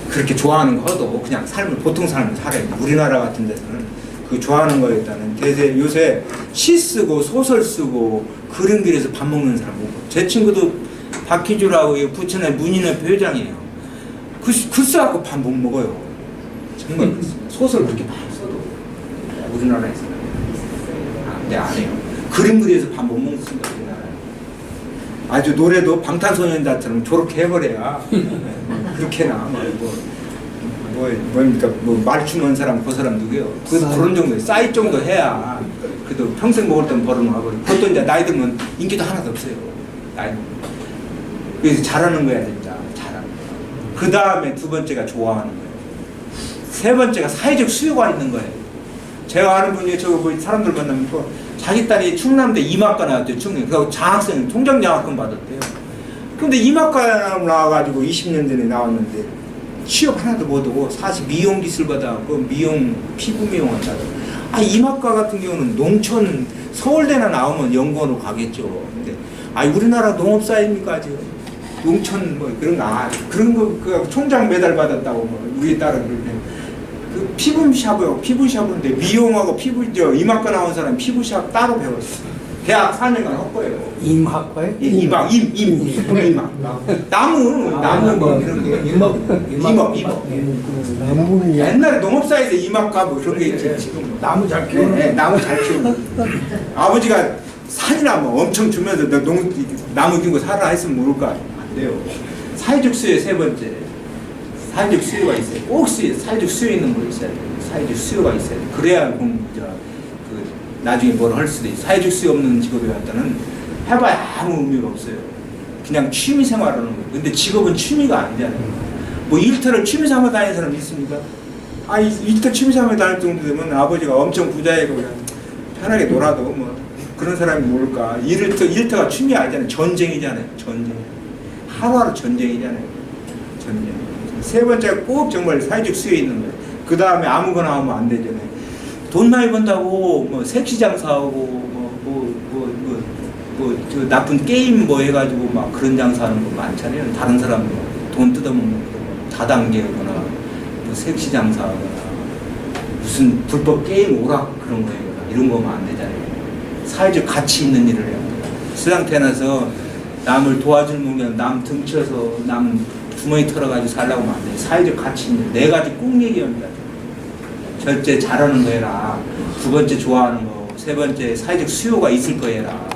그렇게 좋아하는 거 해도 그냥 보통 삶을 살아요. 우리나라 같은 데서는 그 좋아하는 거에 따른 대세 요새 시 쓰고 소설 쓰고 그림 그려서 밥 먹는 사람 보고 제 친구도 박희주라고 부천의 문인의 회장이에요. 글 써갖고 밥 못 먹어요. 정말 소설 그렇게 많이 써도 우리나라에서는 근데 안 해요. 그림 그려서 밥 못 먹습니다. 우리나라에. 아주 노래도 방탄소년단처럼 저렇게 해버려야 그렇게나 뭡니까 말춤한 사람 그 사람 누구요? 그런 정도 싸이 정도 해야 그래도 평생 먹을 돈 벌어놓아 버리고 그것도 이제 나이 들면 인기도 하나도 없어요. 나이 들면. 그래서 잘하는 거야 진짜 잘하는 거. 그 다음에 두 번째가 좋아하는 거예요. 세 번째가 사회적 수요가 있는 거예요. 제가 아는 분이 저거 뭐 사람들 만나면 자기 딸이 충남대 이마과 나왔대요. 그리고 장학생 통장 장학금 받았대요. 근데 이마과 나와가지고 20년 전에 나왔는데 취업 하나도 못하고 사실 미용 기술 받아갖고 피부 미용 한다고. 이마과 같은 경우는 농촌 서울대나 나오면 연구원으로 가겠죠. 근데 우리나라 농업사회입니까 아직? 농촌 뭐 그런 거 그런 거 그 총장 메달 받았다고 뭐 우리 딸은 그렇게 그 피부샵인데 미용하고 이마과 나온 사람 피부샵 따로 배웠어. 대학 4년간 할 거예요. 임학과에? 임학. 나무 뭐 이런 게 임업. 옛날에 농업사에서 임학과 뭐 그런 게 있지. 지금 나무 잘 키우는. 네, 나무 잘 키우는. 아버지가 산이나 뭐 엄청 주면서 나무 키우고 살아 했으면 모를까 안 돼요. 사회적 수요 세 번째. 사회적 수요가 있어요. 꼭 사회적 수요 있는 거 있어야 돼요. 사회적 수요가 있어야 돼요. 그래야 나중에 뭘 할 수도 있어요. 사회적 수요 없는 직업에 갖다는 해봐야 아무 의미가 없어요. 그냥 취미 생활하는 거예요. 근데 직업은 취미가 아니잖아요. 뭐 일터를 취미 삼아 다니는 사람 있습니까? 일터 취미 삼아 다닐 정도 되면 아버지가 엄청 부자이고 그냥 편하게 놀아도 뭐 그런 사람이 뭘까? 일터가 취미 아니잖아요. 전쟁이잖아요. 전쟁. 하루하루 전쟁이잖아요. 전쟁. 세 번째가 꼭 정말 사회적 수요 있는 거예요. 그 다음에 아무거나 하면 안 되잖아요. 돈 많이 번다고 뭐 섹시 장사하고 저 나쁜 게임 뭐 해가지고 막 그런 장사하는 거 많잖아요. 다른 사람 돈 뜯어먹는 거 다단계거나 뭐 섹시 장사하거나 무슨 불법 게임 오락 그런 거 해거나 이런 거면 안 되잖아요. 사회적 가치 있는 일을 해야 합니다. 세상 태어나서 남을 도와주면 남 등쳐서 남 주머니 털어가지고 살라고 하면 안 돼요. 사회적 가치 있는 네 가지 꼭 얘기합니다. 첫째 잘하는 거 해라. 두 번째 좋아하는 거. 세 번째 사회적 수요가 있을 거야라.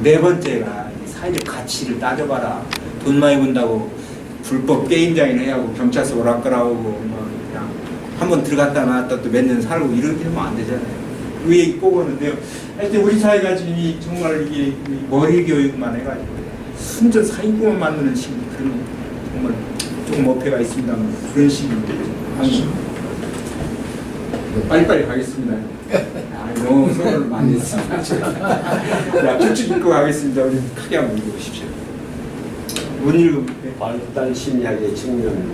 네 번째가 사회적 가치를 따져봐라. 돈 많이 번다고 불법 게임장인 해하고 경찰서 오락가라고 뭐 그냥 한번 들어갔다 나왔다 또 몇 년 살고 이렇게 하면 안 되잖아요. 그 얘기 꼭 오는데요. 하여튼 우리 사회가 지금 정말 이게 머리 교육만 해가지고 순전 사인구만 만드는 식이 그런 정말 조금 어폐가 있습니다만 그런 식인데 빨리빨리 가겠습니다. 너무 소원을 많이 했습니다. 자, 쭉쭉 읽고 가겠습니다. 우리 크게 한번 읽어보십시오. 못 읽으면 발달 심리학의 측면,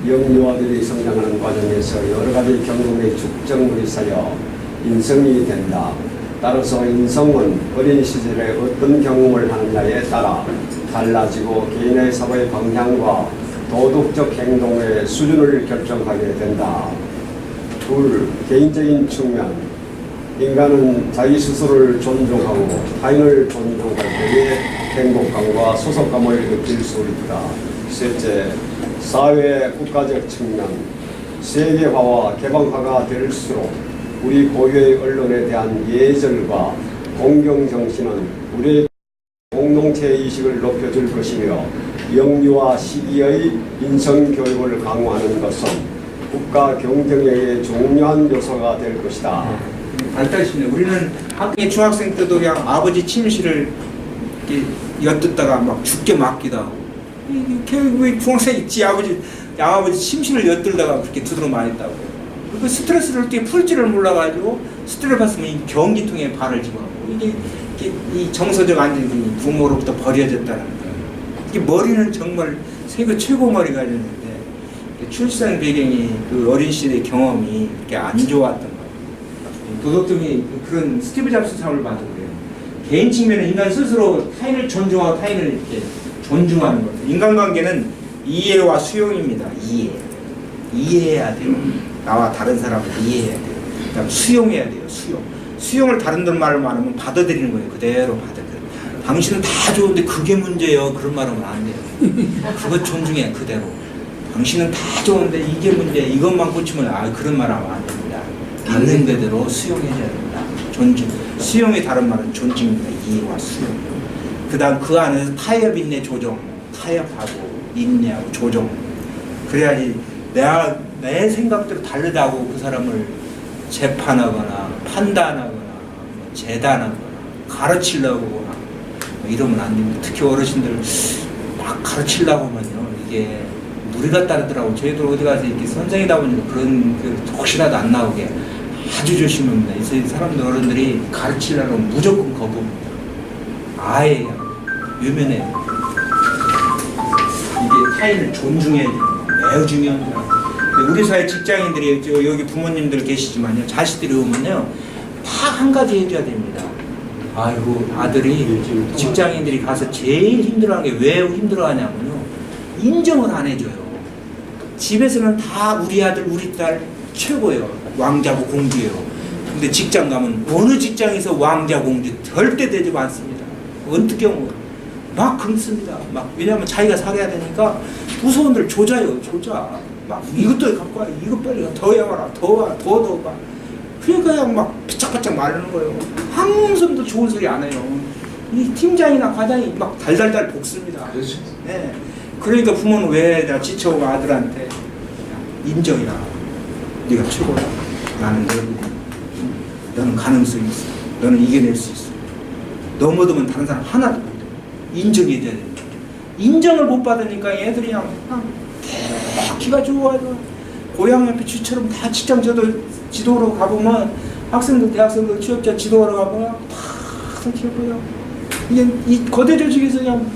영유아들이 성장하는 과정에서 여러 가지 경험의 축적물이 쌓여 인성이 된다. 따라서 인성은 어린 시절에 어떤 경험을 하느냐에 따라 달라지고 개인의 사고의 방향과 도덕적 행동의 수준을 결정하게 된다. 둘, 개인적인 측면. 인간은 자기 스스로를 존중하고 타인을 존중할 때의 행복감과 소속감을 느낄 수 있다. 셋째, 사회 국가적 측면. 세계화와 개방화가 될수록 우리 고유의 언론에 대한 예절과 공경정신은 우리의 공동체 의식을 높여줄 것이며 영유아 시기의 인성교육을 강화하는 것은 국가 경쟁력의 중요한 요소가 될 것이다. 발달심리. 우리는 학교 중학생 때도 그냥 아버지 침실을 이렇게 엿듣다가 막 죽게 맞기도 하고 교육의 중학생 있지 아버지 침실을 엿들다가 그렇게 두드러 맞았다고. 그 스트레스를 어떻게 풀지를 몰라가지고 스트레스 받으면 이 변기통에 발을 집어넣고 이게 이 정서적 안정이 부모로부터 버려졌다는 거예요. 이게 머리는 정말 세계 최고 머리가 있는데 출생 배경이 그 어린 시대의 경험이 그렇게 안 좋았던 거예요. 도덕적인 그런 스티브 잡스 사업을 봐도 그래요. 개인 측면은 인간 스스로 타인을 존중하고 타인을 이렇게 존중하는 거예요. 인간관계는 이해와 수용입니다. 이해해야 돼요. 나와 다른 사람을 이해해야 돼요. 그다음 수용해야 돼요. 수용을 다른들 말을 많으면 받아들이는 거예요. 그대로 받아들여요. 당신은 다 좋은데 그게 문제예요. 그런 말 하면 안 돼요. 그거 존중해 그대로. 당신은 다 좋은데 이게 문제, 이것만 고치면 그런 말 하면 안 됩니다. 있는 그대로 수용해줘야 됩니다. 존중. 수용의 다른 말은 존중입니다. 이해와 수용. 그 다음 그 안에서 타협, 인내, 조정. 타협하고 인내하고 조정. 그래야지 내 생각대로 다르다고 그 사람을 재판하거나 판단하거나 재단하거나 가르치려고 하거나 이러면 안 됩니다. 특히 어르신들 막 가르치려고 하면요. 이게 무리가 따르더라고. 저희들 어디 가서 이렇게 선생이다 보니까 그런 혹시라도 안 나오게 아주 조심합니다. 이 사람들 어른들이 가르치려면 무조건 거부합니다. 아예 유면해요. 이게 타인을 존중해야 돼요. 매우 중요한 거예요. 우리 사회 직장인들이 여기 부모님들 계시지만요. 자식들이 오면요. 다 한 가지 해줘야 됩니다. 아이고 아들이 직장인들이 가서 제일 힘들어하는 게 왜 힘들어하냐면요. 인정을 안 해줘요. 집에서는 다 우리 아들 우리 딸 최고예요. 왕자고 공주예요. 근데 직장 가면 어느 직장에서 왕자 공주 절대 되지 않습니다. 어느 경우 막 긁습니다. 막 왜냐하면 자기가 살아야 되니까 부서원들 조자요. 막 이것도 갖고 와. 이거 빨리 더 해와라. 더 와. 더 봐. 그러니까 그냥 막 피짝피짝 마르는 거예요. 한숨도 좋은 소리 안 해요. 이 팀장이나 과장이 막 달달달 볶습니다. 그렇죠. 네. 그러니까 부모는 왜 내가 지쳐오고 아들한테 인정이라. 네가 최고다. 나는 너는 가능성이 있어. 너는 이겨낼 수 있어. 넘어두면 다른 사람 하나도 못 돼. 인정해줘야 됩니다. 인정을 못 받으니까 애들이 그냥 기가 좋아요. 고향 옆에 쥐처럼 다 직장 지도로 가보면 학생들, 대학생들, 취업자 지도하러 가보면 다 키워요. 이게 이 거대 조직에서 그냥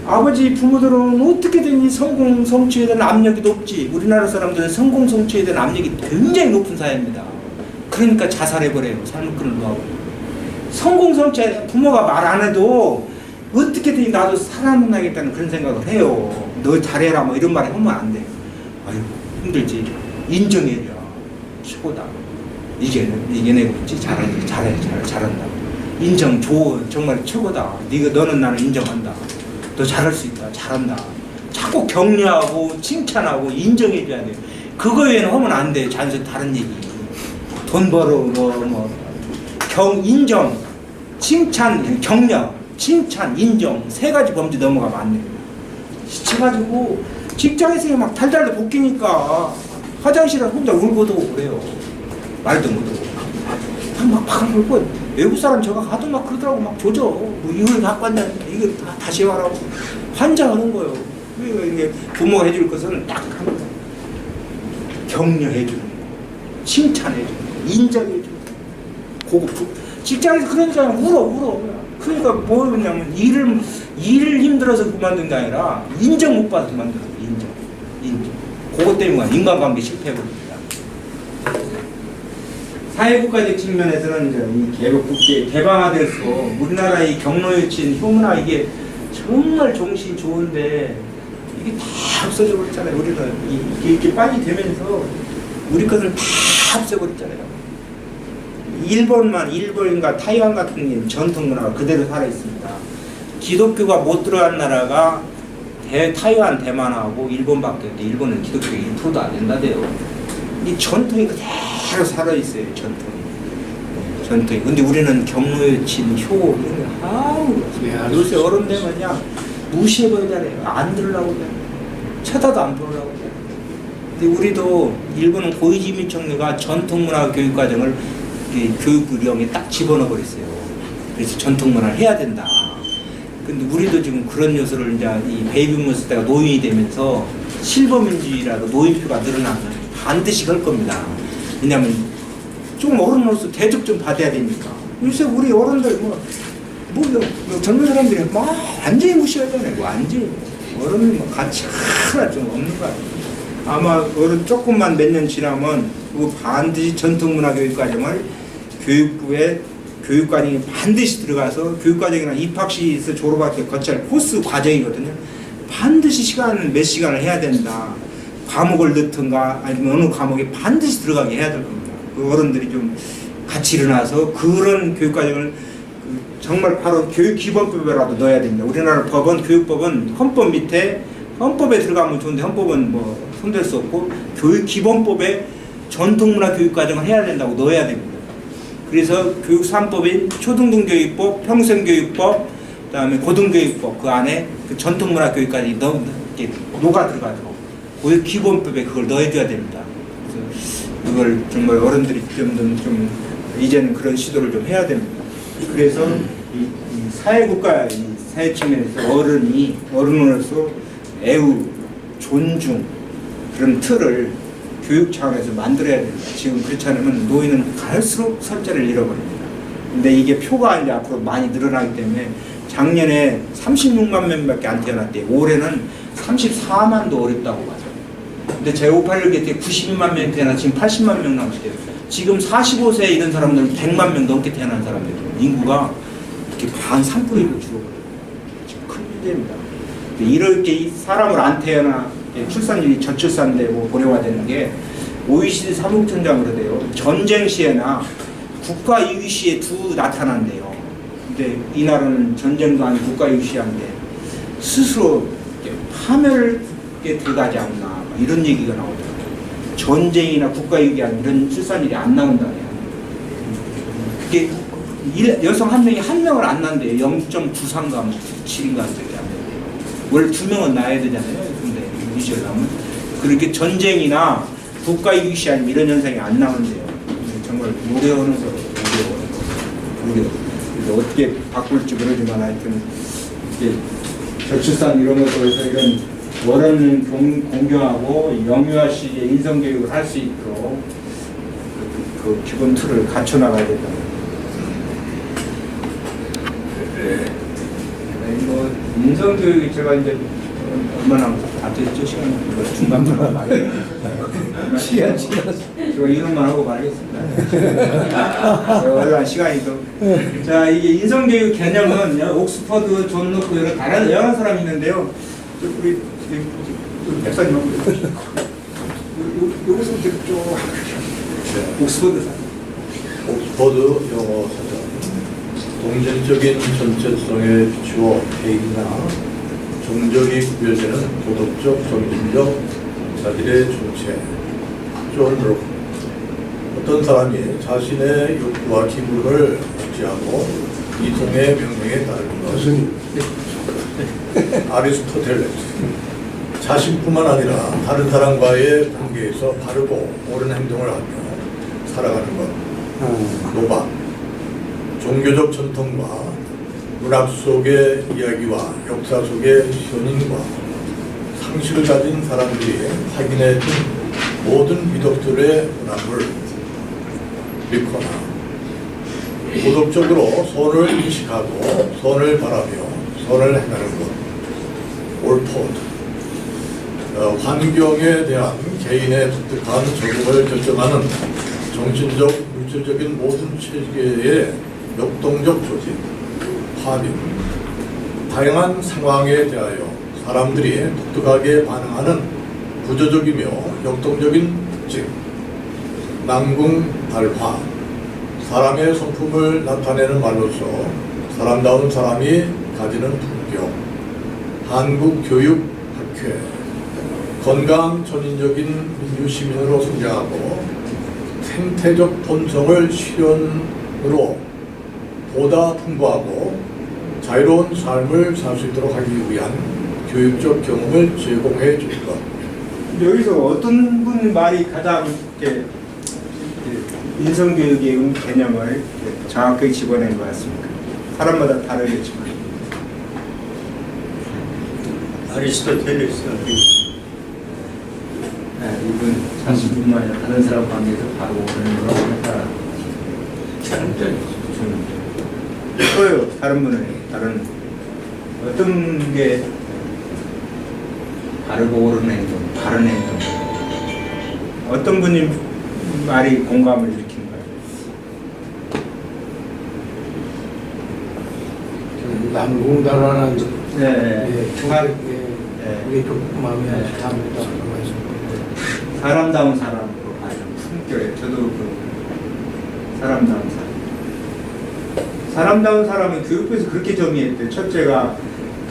아버지 부모들은 어떻게든 이 성공 성취에 대한 압력이 높지. 우리나라 사람들은 성공 성취에 대한 압력이 굉장히 높은 사회입니다. 그러니까 자살해버려요. 삶을 끊으려고. 성공 성취에 부모가 말 안 해도 어떻게든 나도 살아남아야겠다는 그런 생각을 해요. 너 잘해라 뭐 이런 말 하면 안 돼. 아이고 힘들지. 인정해줘. 최고다. 이겨내고 있지. 잘한다. 인정 정말 최고다. 너는 나를 인정한다. 너 잘할 수 있다. 잘한다. 자꾸 격려하고 칭찬하고 인정해줘야 돼. 그거 외에는 하면 안 돼. 자연스레 다른 얘기. 돈 벌어 인정, 칭찬, 격려, 칭찬, 인정 세 가지 범주 넘어가면 안 됩니다. 지쳐가지고 직장에서 막 달달달 볶이니까 화장실에 혼자 울고도 오고 그래요. 말도 못하고 막 울고 외국 사람 저가 가도 막 그러더라고. 막 조져. 뭐 이걸 갖고 왔는데 이거 다시 와라고 환장하는 거예요. 이게 부모가 해줄 것은 딱 합니다. 격려해 주는 거, 칭찬해 주는 거, 인정해 주는 거. 고급 직장에서 그런 사람 울어. 그러니까 뭐냐면 일을 힘들어서 그만둔 게 아니라 인정 못 받아서 그만둔 거예요. 인정. 그것 때문에 인간관계 실패해버립니다. 사회국가적 측면에서는 이제 이 개국국제 개방화돼서 우리나라의 경로유친 효문화 이게 정말 정신 좋은데 이게 다 없어져 버렸잖아요. 우리는 이렇게 빠지되면서 우리 것을 다 없애버렸잖아요. 일본인가 타이완 같은 전통 문화가 그대로 살아 있습니다. 기독교가 못 들어간 나라가 타이완, 대만하고 일본밖에 없는데 일본은 기독교가 1%도 안 된다대요. 이 전통이 그대로 살아 있어요. 전통이. 근데 우리는 경로유친 효 요새 어른 되면요 무시해버리잖아요. 안 들으려고 그래. 쳐다도 안 보려고 그래. 근데 우리도 일본은 고이즈미 총리가 전통문화 교육과정을 교육부령에 딱 집어넣어 버렸어요. 그래서 전통문화를 해야 된다. 근데 우리도 지금 그런 요소를 이제 이 베이비부머스 때가 노인이 되면서 실버민주주의라도 노인표가 늘어나면 반드시 걸 겁니다. 왜냐하면 조금 어른으로서 대접 좀 받아야 되니까. 요새 우리 어른들 젊은 사람들이 막 완전히 무시하잖아요. 완전히 어른이 같이 하나 좀 없는 거 같아요. 아마 어른 조금만 몇 년 지나면 반드시 전통문화교육과정을 교육부에 교육과정이 반드시 들어가서 교육과정이나 입학시에서 졸업학교 거쳐야 할 코스 과정이거든요. 반드시 몇 시간을 해야 된다. 과목을 넣든가 아니면 어느 과목에 반드시 들어가게 해야 될 겁니다. 그 어른들이 좀 같이 일어나서 그런 교육과정을 정말 바로 교육기본법에라도 넣어야 됩니다. 우리나라 법은 교육법은 헌법 밑에 헌법에 들어가면 좋은데 헌법은 손댈 수 없고 교육기본법에 전통문화 교육과정을 해야 된다고 넣어야 됩니다. 그래서 교육 3법인 초등등교육법, 평생교육법, 그다음에 고등교육법 그 안에 그 전통문화 교육까지 녹아 들어가도록 교육기본법에 그걸 넣어줘야 됩니다. 그래서 그걸 정말 어른들이 좀 이제는 그런 시도를 좀 해야 됩니다. 그래서 이 사회국가 사회 측면에서 어른으로서 애우, 존중 그런 틀을 교육 차원에서 만들어야 됩니다. 지금 그렇지 않으면 노인은 갈수록 설자를 잃어버립니다. 근데 이게 표가 이제 앞으로 많이 늘어나기 때문에 작년에 36만 명밖에 안 태어났대요. 올해는 34만도 어렵다고 봐요. 근데 제586에 92만 명 태어나 지금 80만 명 남았대요. 지금 45세 이런 사람들은 100만 명 넘게 태어난 사람들 인구가 이렇게 반 3%로 줄어버려요. 지금 큰 문제입니다. 이렇게 사람을 안 태어나 출산율이 저출산되고 고령화되는 게 OECD 사무총장 그러대요. 전쟁 시에나 국가 이유 시에 두 나타난대요. 근데 이 나라는 전쟁도 아니고 국가 이유 시한데 스스로 파멸에 들어가지 않나 이런 얘기가 나오더라고요. 전쟁이나 국가 이유가 아니라 이런 출산율이 안 나온다네요. 그게 여성 한 명이 한 명을 안 낳는데요. 0.93가 7인가 저기 안 돼요. 원래 2명은 낳아야 되잖아요. 근데 유지를 나오면 그렇게 전쟁이나 국가 이유시 아니면 이런 현상이 안 나온대요. 정말 노려오는 거, 노려. 그래서 어떻게 바꿀지 모르지만 하여튼 이렇게 저출산 이런 것에서 이런 어른 공경하고 영유아 시기에 인성교육을 할 수 있도록 그 기본 틀을 갖춰나가야 된다. 인성교육이 제가 이제 얼마나 다 됐죠? 시간이 중간만 말이에요. 시간 제가 이런만 하고 말겠습니다. 얼마나 시간이 더. 자, 이게 인성교육 개념은 옥스퍼드, 존 로크 이런 다른 여러 사람이 있는데요. 우리 백사님하고 여기서부터 쭉 옥스퍼드 옥스퍼드 영어 사전. 동질적인 전체성에 비추어 개인이나 종족이 구별되는 도덕적, 정신적 자질의 정체. 존 로크. 어떤 사람이 자신의 욕구와 기분을 억제하고 이성의 명령에 따르는 것은 아리스토텔레스. 자신뿐만 아니라 다른 사람과의 관계에서 바르고 옳은 행동을 하며 살아가는 것. 노바. 종교적 전통과 문학 속의 이야기와 역사 속의 현인과 상식을 가진 사람들이 확인해준 모든 미덕들의 문학을 믿거나 도덕적으로 선을 인식하고 선을 바라며 선을 행하는 것. 올포드. 환경에 대한 개인의 독특한 적응을 결정하는 정신적, 물질적인 모든 체계의 역동적 조직. 파빈. 다양한 상황에 대하여 사람들이 독특하게 반응하는 구조적이며 역동적인 특징. 남궁달화. 사람의 성품을 나타내는 말로서 사람다운 사람이 가지는 품격. 한국교육학회. 건강 전인적인 민주시민으로 성장하고 생태적 본성을 실현으로 보다 풍부하고 자유로운 삶을 살 수 있도록 하기 위한 교육적 경험을 제공해 줄 것. 여기서 어떤 분 말이 가장 이렇게 인성교육의 개념을 정확하게 집어낸 것 같습니까? 사람마다 다르겠지만. 아리스토텔레스. 이분 자신뿐만 아니라 다른 사람 관계에서 바로 오는 거라고 했다. 또요, 다른 분은 다른 어떤 게 바르고 옳은 행동, 바른 행동. 어떤 분이 말이 공감을 일으킨가요? 남궁달화는 네. 정말 네. 우리 좀 마음에 담다. 사람다운 사람으로 아주 품격에 저도 그 사람다운 사람. 사람다운 사람은 교육부에서 그렇게 정의했대요. 첫째가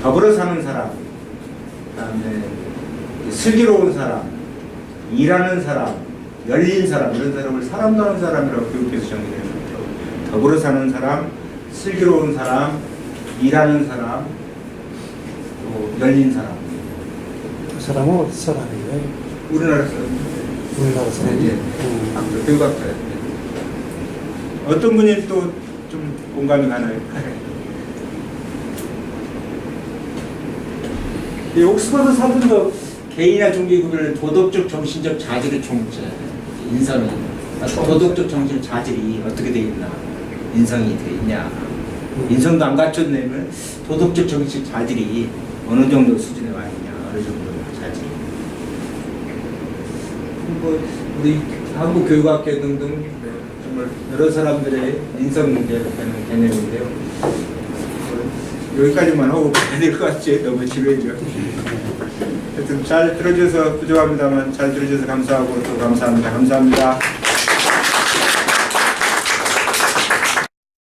더불어 사는 사람, 그다음에 슬기로운 사람, 일하는 사람, 열린 사람, 이런 사람을 사람다운 사람이라고 교육부에서 정의해요. 더불어 사는 사람, 슬기로운 사람, 일하는 사람, 또 열린 사람. 그 사람은 어디 사람이에요? 우리나라 사람. 우리나라 사람이. 네. 교육학자예요. 어떤 분이 또 좀 공감이 가나요? 이 옥스퍼드 사전도 개인이나 종교 구별을 도덕적, 정신적 자질을 인성이 도덕적, 정신적 자질이 어떻게 돼 있나, 인성이 돼 있냐, 인성도 안 갖췄냐면 도덕적, 정신적 자질이 어느 정도 수준에 와 있냐, 어느 정도 자질이. 뭐 우리 한국교육학회 등등 정말 여러 사람들의 인성 문제를 하는 개념인데요. 여기까지만 하고 가야 될 것 같지? 너무 지루해져. 하여튼 잘 들어줘서 부족합니다만 잘 들어줘서 감사하고 또 감사합니다. 감사합니다.